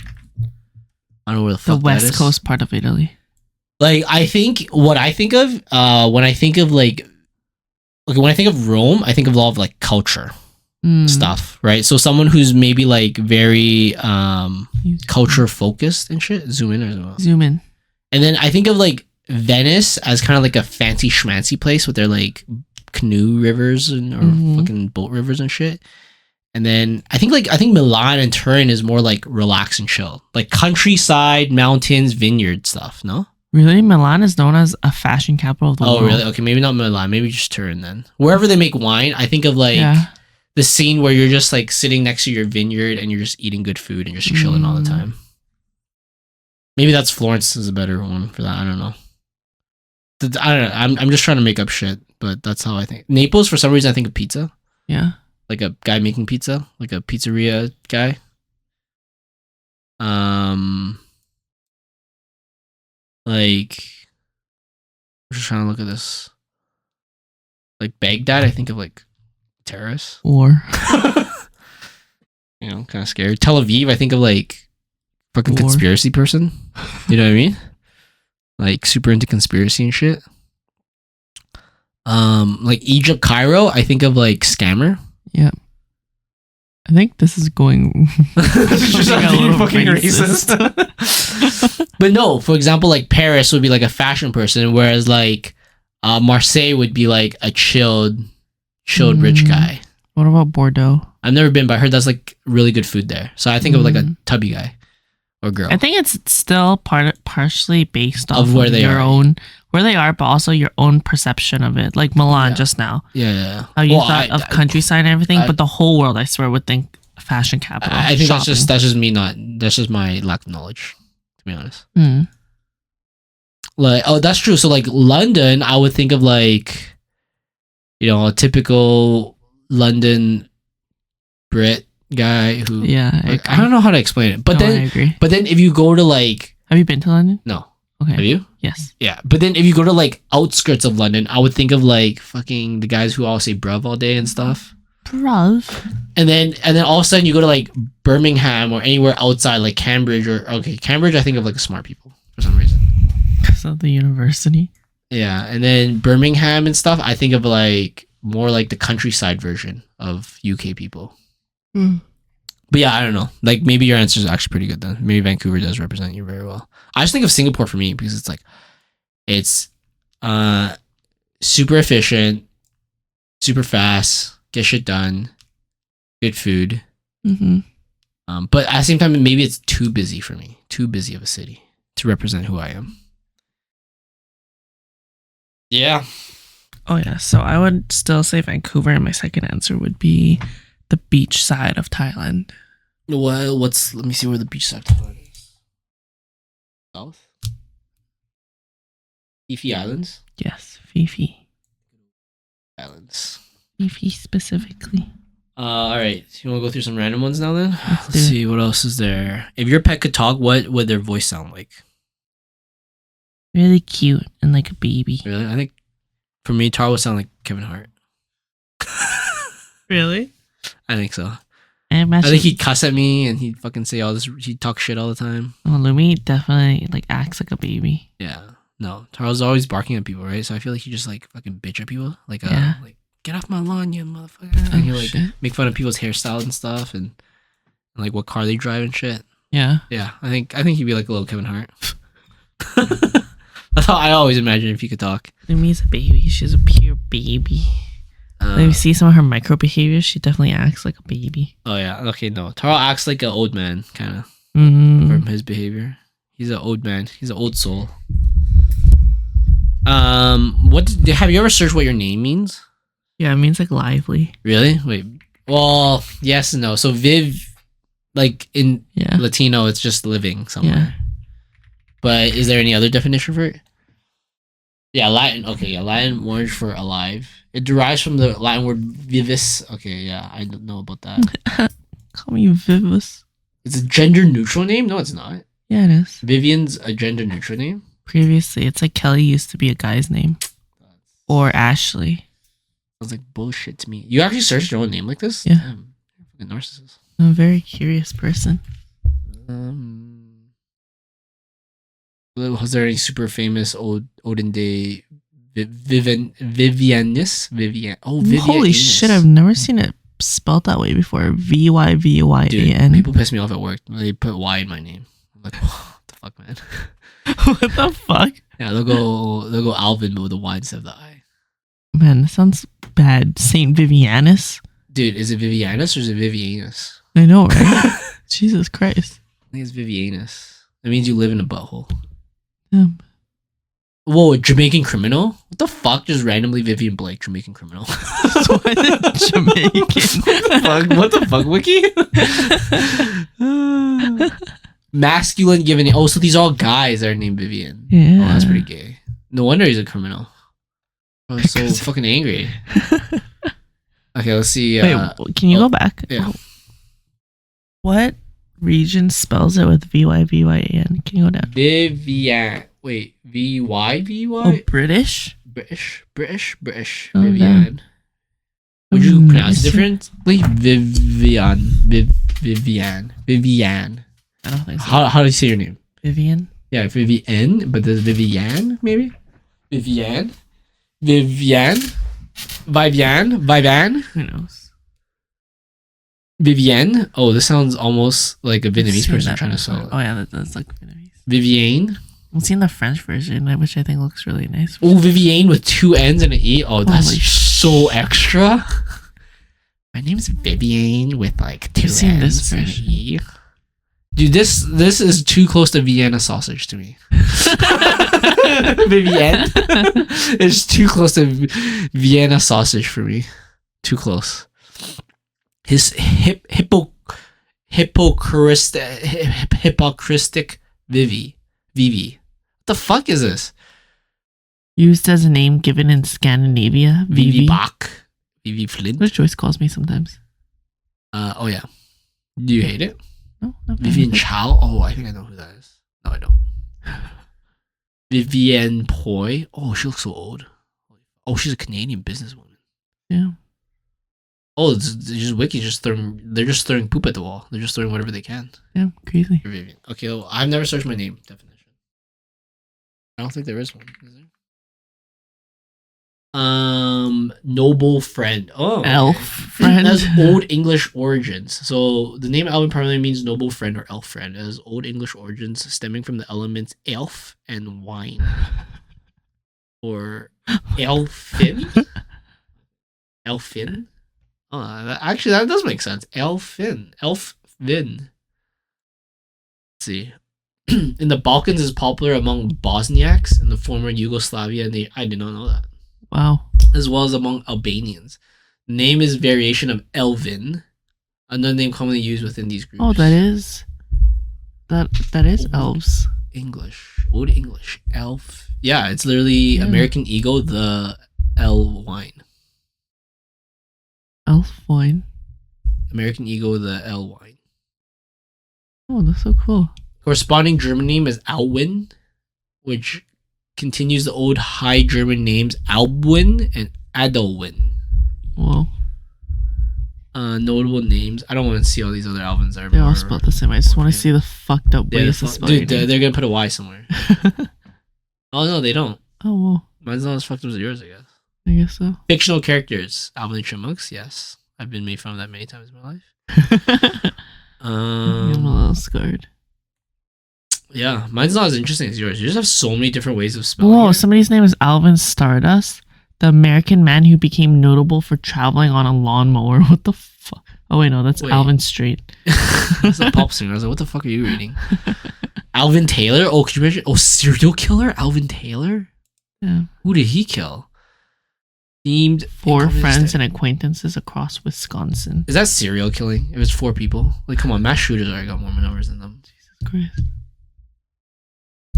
I don't know where the fuck that is. The west coast part of Italy. Like I think what I think of when I think of like okay, when I think of Rome, I think of a lot of like culture stuff, right? So someone who's maybe like very culture focused and shit. Zoom in or zoom out? Zoom in. And then I think of like Venice as kind of like a fancy schmancy place with their like canoe rivers or fucking boat rivers and shit. And then I think Milan and Turin is more like relax and chill, like countryside, mountains, vineyard stuff. No, really, Milan is known as a fashion capital of the world. Oh, really? Okay, maybe not Milan, maybe just Turin then. Wherever they make wine, I think of like the scene where you're just like sitting next to your vineyard and you're just eating good food and just chilling all the time. Maybe that's Florence is a better one for that. I don't know. I don't know. I'm just trying to make up shit, but that's how I think. Naples, for some reason, I think of pizza. Yeah. Like a guy making pizza, like a pizzeria guy. Like, I'm just trying to look at this. Like Baghdad, I think of like terrorists. War. You know, kind of scary. Tel Aviv, I think of like fucking War. Conspiracy person. You know what I mean? Like super into conspiracy and shit. Like Egypt, Cairo, I think of like scammer. Yeah. I think this is going just a little fucking racist. But no, for example, like Paris would be like a fashion person, whereas like Marseille would be like a chilled rich guy. What about Bordeaux? I've never been, but I heard that's like really good food there. So I think of like a tubby guy or girl. I think it's still partially based off of where they your are. own where they are, but also your own perception of it. Like Milan just now. Yeah. How you thought of countryside and everything, but the whole world, I swear, would think fashion capital. I think that's just me that's just my lack of knowledge, to be honest. Like, oh, that's true. So like London, I would think of like, you know, a typical London Brit guy who like, I don't know how to explain it. But then I agree. But then if you go to like, have you been to London? No. Okay. Have you? Yes. Yeah. But then if you go to like outskirts of London, I would think of like fucking the guys who all say bruv all day and stuff. Bruv. And then all of a sudden you go to like Birmingham or anywhere outside like Cambridge Cambridge, I think of like smart people for some reason. Because of the university. Yeah. And then Birmingham and stuff, I think of like more like the countryside version of UK people. But yeah, I don't know. Like maybe your answer is actually pretty good then. Maybe Vancouver does represent you very well. I just think of Singapore for me because it's like it's super efficient, super fast, get shit done, good food. But at the same time, maybe it's too busy for me. Too busy of a city to represent who I am. Yeah. Oh yeah. So I would still say Vancouver, and my second answer would be the beach side of Thailand. Well, let me see where the beach side of Thailand is. South? Phi Islands? Yes, Phi Islands. Phi specifically. Alright. So you want to go through some random ones now then? Let's see, what else is there? If your pet could talk, what would their voice sound like? Really cute and like a baby. Really? I think for me, Tara would sound like Kevin Hart. Really? I think so. I think he'd cuss at me and he'd fucking say all this. He'd talk shit all the time. Oh, Lumi definitely like acts like a baby. Yeah. No, Charles is always barking at people, right? So I feel like he just like fucking bitch at people, like like get off my lawn, you motherfucker. And he like make fun of people's hairstyles and stuff, and like what car they drive and shit. Yeah. Yeah. I think he'd be like a little Kevin Hart. That's how I always imagine if he could talk. Lumi's a baby. She's a pure baby. Let me see some of her micro behaviors. She definitely acts like a baby. Oh yeah. Okay. No, Taro acts like an old man, kind of, from his behavior. He's an old man. He's an old soul. Have you ever searched what your name means? Yeah, it means like lively. Really? Wait. Well, yes and no. So Viv, like in Latino, it's just living somewhere. Yeah. But is there any other definition for it? Yeah, Latin. Okay, yeah, Latin word for alive. It derives from the Latin word vivis. Okay, yeah, I don't know about that. Call me Vivus. It's a gender neutral name? No, it's not. Yeah, it is. Vivian's a gender neutral name? Previously, it's like Kelly used to be a guy's name. Or Ashley. Sounds like bullshit to me. You actually searched your own name like this? Yeah. Damn, you're a narcissist. I'm a very curious person. Was there any super famous olden day Vivianis. Vivian. Oh, Vivian. Holy shit! I've never seen it spelled that way before. VYVYAN. Dude, people piss me off at work. They put Y in my name. I'm like, what the fuck, man? What the fuck? Yeah, they'll go Alvin, but with a Y instead of the I. Man, that sounds bad. Saint Vivianus. Dude, is it Vivianus or is it Vivianus? I know, right? Jesus Christ. I think it's Vivianus. That means you live in a butthole. Yeah. Whoa, a Jamaican criminal? What the fuck? Just randomly Vivian Blake, Jamaican criminal. So Jamaican. What the fuck, Wiki? Masculine given. Oh, so these are all guys that are named Vivian. Yeah. Oh, that's pretty gay. No wonder he's a criminal. I was so fucking angry. Okay, let's see. Wait, can you go back? Yeah. What region spells it with VYVYAN? Can you go down? Vivian. Wait, VY? Oh, British? British. Oh, Vivian. Would you pronounce it differently? Vivian. I don't think so. How do you say your name? Vivian? Yeah, Vivian, but there's Vivian, maybe? Vivian? Who knows? Vivienne? Oh, this sounds almost like a Vietnamese person trying to sell it. Oh, yeah, that does look Vietnamese. Vivienne? I'm seeing the French version, which I think looks really nice. Oh, Vivienne with 2 N's and an E? Oh, that's so extra. My name's Vivienne with like 2 N's this and an version. E. Dude, this is too close to Vienna sausage to me. Vivienne? It's too close to Vienna sausage for me. Too close. His hypocristic Vivi. What the fuck is this? Used as a name given in Scandinavia. Vivi Vivi. Bach. Vivi Flint. Which Joyce calls me sometimes. Oh yeah. Do you hate it? No, not Vivian Chow? Oh, I think I know who that is. No, I don't. Vivienne Poi. Oh, she looks so old. Oh, she's a Canadian businesswoman. Yeah. Oh, it's just Wiki. They're just throwing poop at the wall. They're just throwing whatever they can. Yeah, crazy. Vivian. Okay, well, I've never searched my name definition. I don't think there is one. Is there? Noble friend. Oh, okay. Elf friend. That's Old English origins. So the name Alvin primarily means noble friend or elf friend. It has Old English origins stemming from the elements elf and wine. Or elfin? Elfin? Oh, actually, that does make sense. Elfin. Let's see. In the Balkans is popular among Bosniaks in the former Yugoslavia. And I did not know that. Wow. As well as among Albanians. The name is variation of Elvin, another name commonly used within these groups. Oh, that is elves. Old English, elf. Yeah, it's literally American Eagle, the L wine. Elf wine. American Eagle, the L wine. Oh, that's so cool. Corresponding German name is Alwin, which continues the old High German names Albwin and Adolwin. Whoa. Notable names. I don't want to see all these other Alvins. They're all spelled the same. I just want to see the fucked up ways to spell Dude, they're going to put a Y somewhere. Oh, no, they don't. Oh, well. Mine's not as fucked up as yours, I guess. I guess so. Fictional characters. Alvin and Chipmunks, yes. I've been made fun of that many times in my life. I'm a little scared. Yeah, mine's not as interesting as yours. You just have so many different ways of spelling. Whoa, somebody's name is Alvin Stardust, the American man who became notable for traveling on a lawnmower. What the fuck? Oh, wait, no, that's Alvin Street. That's a pop singer. I was like, what the fuck are you reading? Alvin Taylor? Oh, could you imagine? Oh, serial killer? Alvin Taylor? Yeah. Who did he kill? Themed 4 friends and acquaintances across Wisconsin. Is that serial killing? If it's 4 people? Like, come on, mass shooters already got more numbers than them. Jesus Christ.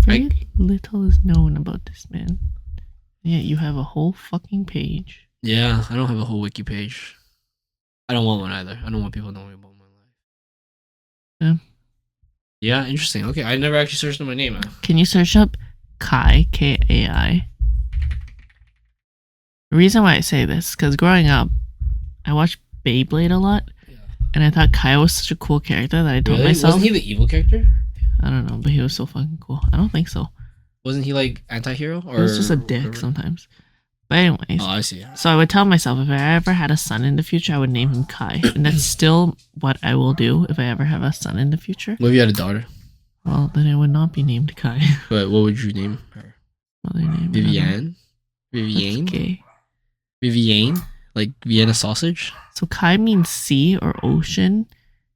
Very little is known about this man. Yet you have a whole fucking page. Yeah, I don't have a whole wiki page. I don't want one either. I don't want people knowing about my life. Yeah. Yeah, interesting. Okay, I never actually searched on my name. Can you search up Kai, Kai? The reason why I say this, because growing up, I watched Beyblade a lot, and I thought Kai was such a cool character that I told myself... Wasn't he the evil character? I don't know, but he was so fucking cool. I don't think so. Wasn't he like anti-hero? Or he was just a dick sometimes. But anyways, I see. so I would tell myself if I ever had a son in the future, I would name him Kai, and that's still what I will do if I ever have a son in the future. What if you had a daughter? Well, then it would not be named Kai. But what would you name her? Mother name Vivienne? Vivienne. Gay. Vivienne? Like Vienna sausage? So Kai means sea or ocean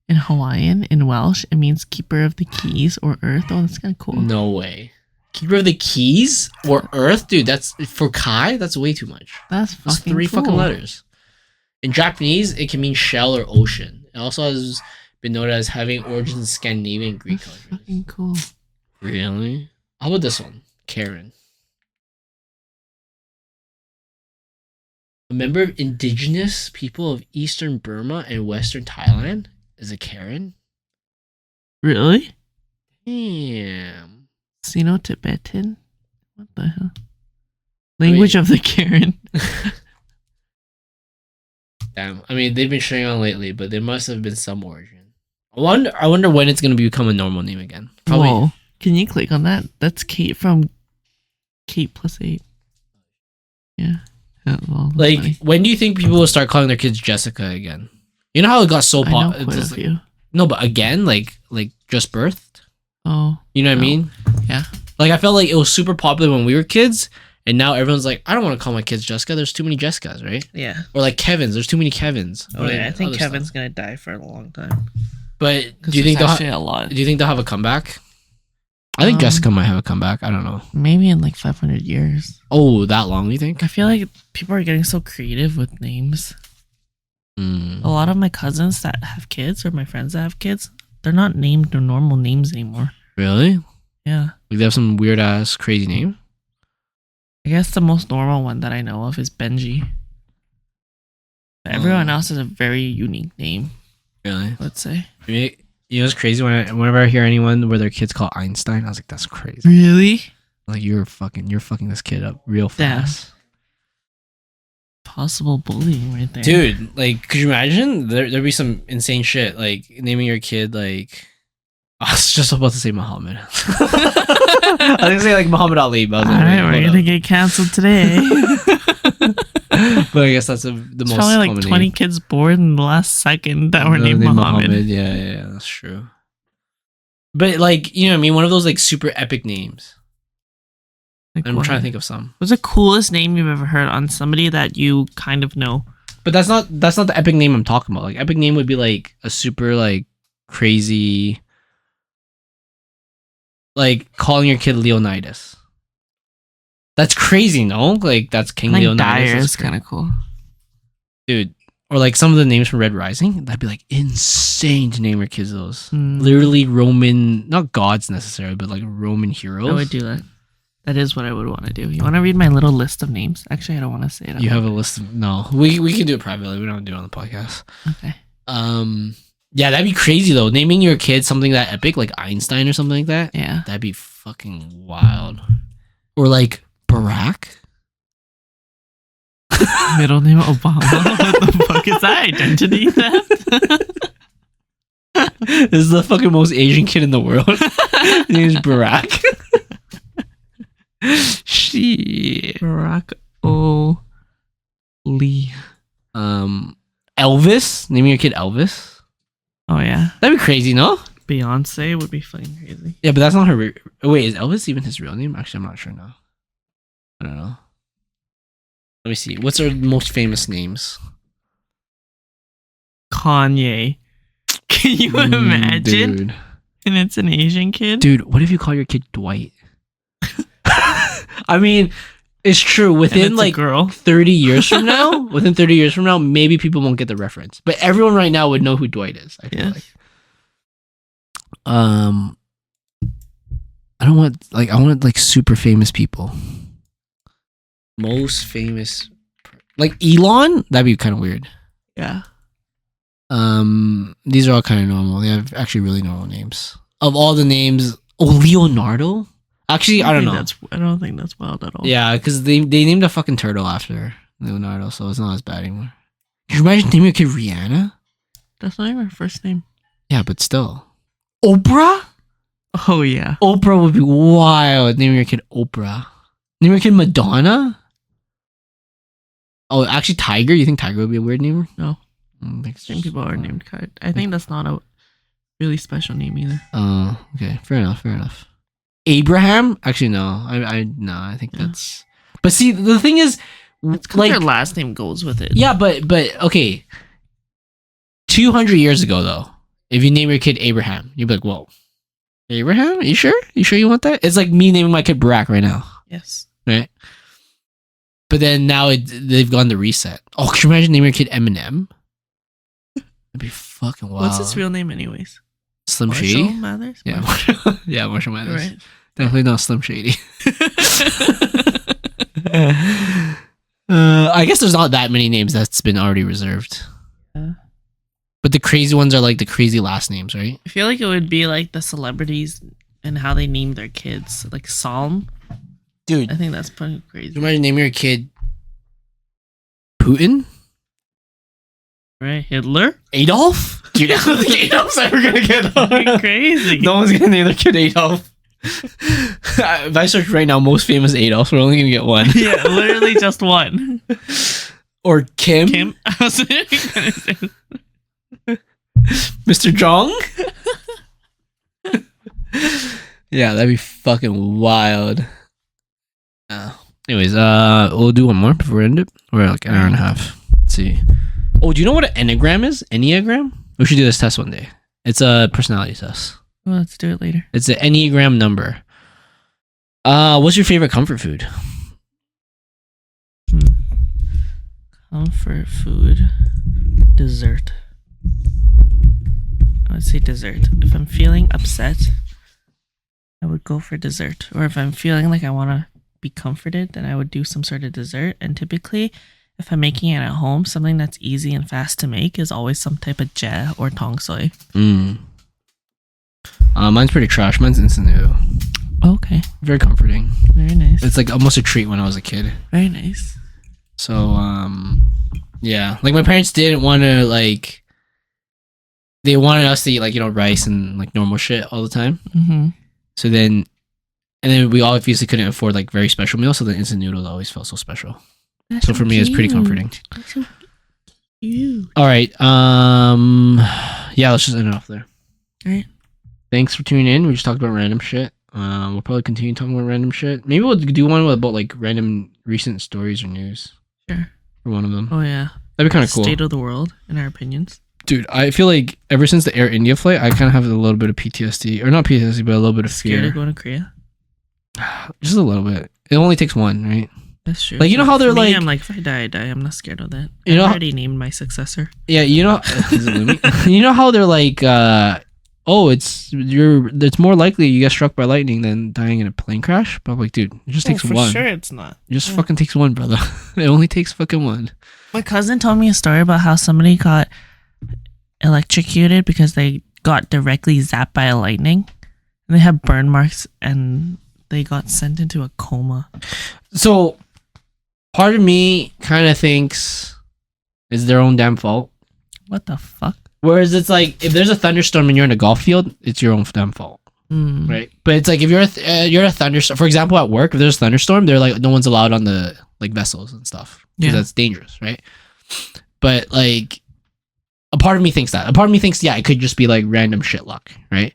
in Hawaiian. In Welsh, it means keeper of the keys or earth. Oh, that's kind of cool. No way. Keeper of the keys or earth? Dude, that's for Kai? That's way too much. That's three cool. fucking letters. In Japanese, it can mean shell or ocean. It also has been noted as having origins in Scandinavian and Greek That's cultures. fucking cool. Really? How about this one? Karen. A member of indigenous people of eastern Burma and western Thailand is a Karen? Really? Damn. Sino-Tibetan? What the hell? Language of the Karen. Damn. I mean, they've been showing on lately, but there must have been some origin. I wonder when it's going to become a normal name again. Probably. Whoa. Can you click on that? That's Kate from Kate plus 8. Yeah. Well, like, funny. when do you think people will start calling their kids Jessica again? You know how it got so I know quite a few. No, but again, like just birthed. Oh. You know what I mean? Yeah. Like, I felt like it was super popular when we were kids, and now everyone's like, I don't want to call my kids Jessica. There's too many Jessicas, right? Yeah. Or like Kevin's. There's too many Kevins. Oh yeah, I think Kevin's gonna die for a long time. But do you think a lot? Do you think they'll have a comeback? I think Jessica might have a comeback. I don't know. Maybe in like 500 years. Oh, that long? Do you think? I feel like people are getting so creative with names. A lot of my cousins that have kids, or my friends that have kids, they're not named their normal names anymore. Really? Yeah. Like they have some weird ass crazy name? I guess the most normal one that I know of is Benji. But everyone else has a very unique name. Really? Let's say. You know what's crazy? Whenever I hear anyone where their kids call Einstein, I was like, that's crazy. Really? Like you're fucking this kid up real fast. Possible bullying right there. Dude, like, could you imagine? There'd be some insane shit, like naming your kid like I was just about to say Muhammad. I was gonna say like Muhammad Ali, but I was like, alright, we're gonna get canceled today. But I guess that's the most probably like 20 name. Kids born in the last second that were named Muhammad. Yeah, that's true. But like, you know what I mean? One of those like super epic names. Like I'm trying to think of some. What's the coolest name you've ever heard on somebody that you kind of know? But that's not the epic name I'm talking about. Like epic name would be like a super like crazy, like calling your kid Leonidas. That's crazy, no? Like that's King Leonidas. Dyer is kind of cool, dude. Or like some of the names from Red Rising, that'd be like insane to name your kids those. Mm. Literally Roman, not gods necessarily, but like Roman heroes. I would do that. That is what I would want to do. You want to read my little list of names? Actually, I don't want to say it. You have a list of no. We can do it privately. We don't do it on the podcast. Okay. Yeah, that'd be crazy though. Naming your kid something that epic, like Einstein or something like that. Yeah. That'd be fucking wild. Or like Barack. Middle name Obama. What the fuck is that? Identity theft? This is the fucking most Asian kid in the world. His name is Barack. Shit. Barack O. Lee. Elvis. Naming your kid Elvis. Oh yeah. That'd be crazy, no? Beyonce would be fucking crazy. Yeah, but that's not her. Wait, is Elvis even his real name? Actually, I'm not sure now. I don't know. Let me see. What's our most famous names? Kanye. Can you imagine? Dude. And it's an Asian kid? Dude, what if you call your kid Dwight? I mean, it's true. Within like 30 years from now, maybe people won't get the reference. But everyone right now would know who Dwight is, I feel like. I want like super famous people. Most famous, like Elon. That'd be kind of weird. Yeah. These are all kind of normal. They have actually really normal names. Of all the names, Leonardo. Actually, I don't know. I don't think that's wild at all. Yeah, because they named a fucking turtle after Leonardo, so it's not as bad anymore. Can you imagine naming your kid Rihanna? That's not even her first name. Yeah, but still. Oprah? Oh yeah. Oprah would be wild. Naming your kid Oprah. Name your kid Madonna? Oh, actually, Tiger. You think Tiger would be a weird name? No. I Same people are named Kite. I think that's not a really special name either. Okay. Fair enough. Abraham? Actually, no. I think that's. But see, the thing is, it's like their last name goes with it. Yeah, but okay. 200 years ago, though, if you name your kid Abraham, you'd be like, "Whoa, Abraham? Are you sure? You sure you want that?" It's like me naming my kid Barack right now. Yes. Right. But then now they've gone to reset. Oh, could you imagine naming your kid Eminem? That'd be fucking wild. What's his real name, anyways? Slim Marshall Shady. Mathers? Yeah, Marshall Mathers. Right. Definitely not Slim Shady. I guess there's not that many names that's been already reserved. Yeah. But the crazy ones are like the crazy last names, right? I feel like it would be like the celebrities and how they name their kids. Like Psalm. Dude. I think that's pretty crazy. Imagine naming your kid Putin? Right? Hitler? Adolf? Dude, I don't think Adolf's ever gonna get on. Crazy. No one's gonna name their kid Adolf. If I search right now, most famous Adolfs, we're only gonna get one. Yeah, literally just one. Or Kim. Kim? I was gonna say. Mr. Jong? Yeah, that'd be fucking wild. Anyways, we'll do one more before we end it. We're like an hour and a half. Let's see. Oh, do you know what an enneagram is? Enneagram? We should do this test one day. It's a personality test. Well, let's do it later. It's an enneagram number. What's your favorite comfort food? Comfort food. Dessert. I would say dessert. If I'm feeling upset, I would go for dessert. Or if I'm feeling like I want to be comforted, then I would do some sort of dessert. And typically, if I'm making it at home, something that's easy and fast to make is always some type of jia or tong soy. Mine's pretty trash. Mine's instant noodle. Okay. Very comforting. Very nice. It's like almost a treat when I was a kid. Very nice. So, yeah. Like my parents didn't want to like, they wanted us to eat like, rice and like normal shit all the time. Mm-hmm. So then, and then we obviously couldn't afford like very special meals. So the instant noodle always felt so special. That's so for me, it's pretty comforting. That's so cute. All right. Yeah, let's just end it off there. All right. Thanks for tuning in. We just talked about random shit. We'll probably continue talking about random shit. Maybe we'll do one about like random recent stories or news. Sure. For one of them. Oh yeah. That'd be kind of cool. State of the world in our opinions. Dude, I feel like ever since the Air India flight, I kind of have a little bit of PTSD, or not PTSD, but a little bit of fear. Scared of going to Korea? Just a little bit. It only takes one, right? That's true. Like you know how they're For me, like, I'm like, if I die, I die. I'm not scared of that. You know, I already named my successor. Yeah, you know, is it Lumi? You know how they're like, it's more likely you get struck by lightning than dying in a plane crash. But I'm like, dude, it just takes for one. Sure, it's not. It just fucking takes one, brother. It only takes fucking one. My cousin told me a story about how somebody got electrocuted because they got directly zapped by a lightning, and they had burn marks, and they got sent into a coma. So, part of me kind of thinks it's their own damn fault. What the fuck? Whereas it's like, if there's a thunderstorm and you're in a golf field, it's your own damn fault. Right? But it's like, if you're a thunderstorm, for example, at work, if there's a thunderstorm, they're like, no one's allowed on the like vessels and stuff. Because that's dangerous, right? But like, a part of me thinks that. A part of me thinks, yeah, it could just be like random shit luck, right?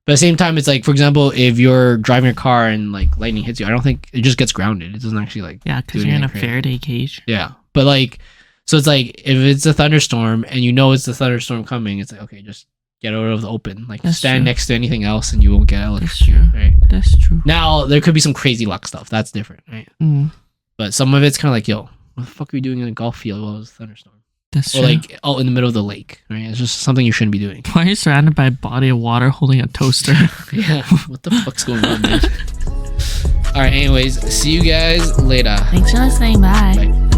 But at the same time, it's like, for example, if you're driving a car and like lightning hits you, I don't think it just gets grounded. It doesn't actually like because you're in a Faraday cage. Yeah, but like, so it's like if it's a thunderstorm and you know it's the thunderstorm coming, it's like, okay, just get out of the open. Like stand next to anything else and you won't get electrocuted. That's true. Right? That's true. Now there could be some crazy luck stuff. That's different, right? But some of it's kind of like, yo, what the fuck are you doing in a golf field while it's a thunderstorm? That's or true. like out in the middle of the lake, right? It's just something you shouldn't be doing. Why are you surrounded by a body of water holding a toaster? Yeah, what the fuck's going on, dude? All right, anyways, see you guys later. Thanks for listening. Bye. Bye.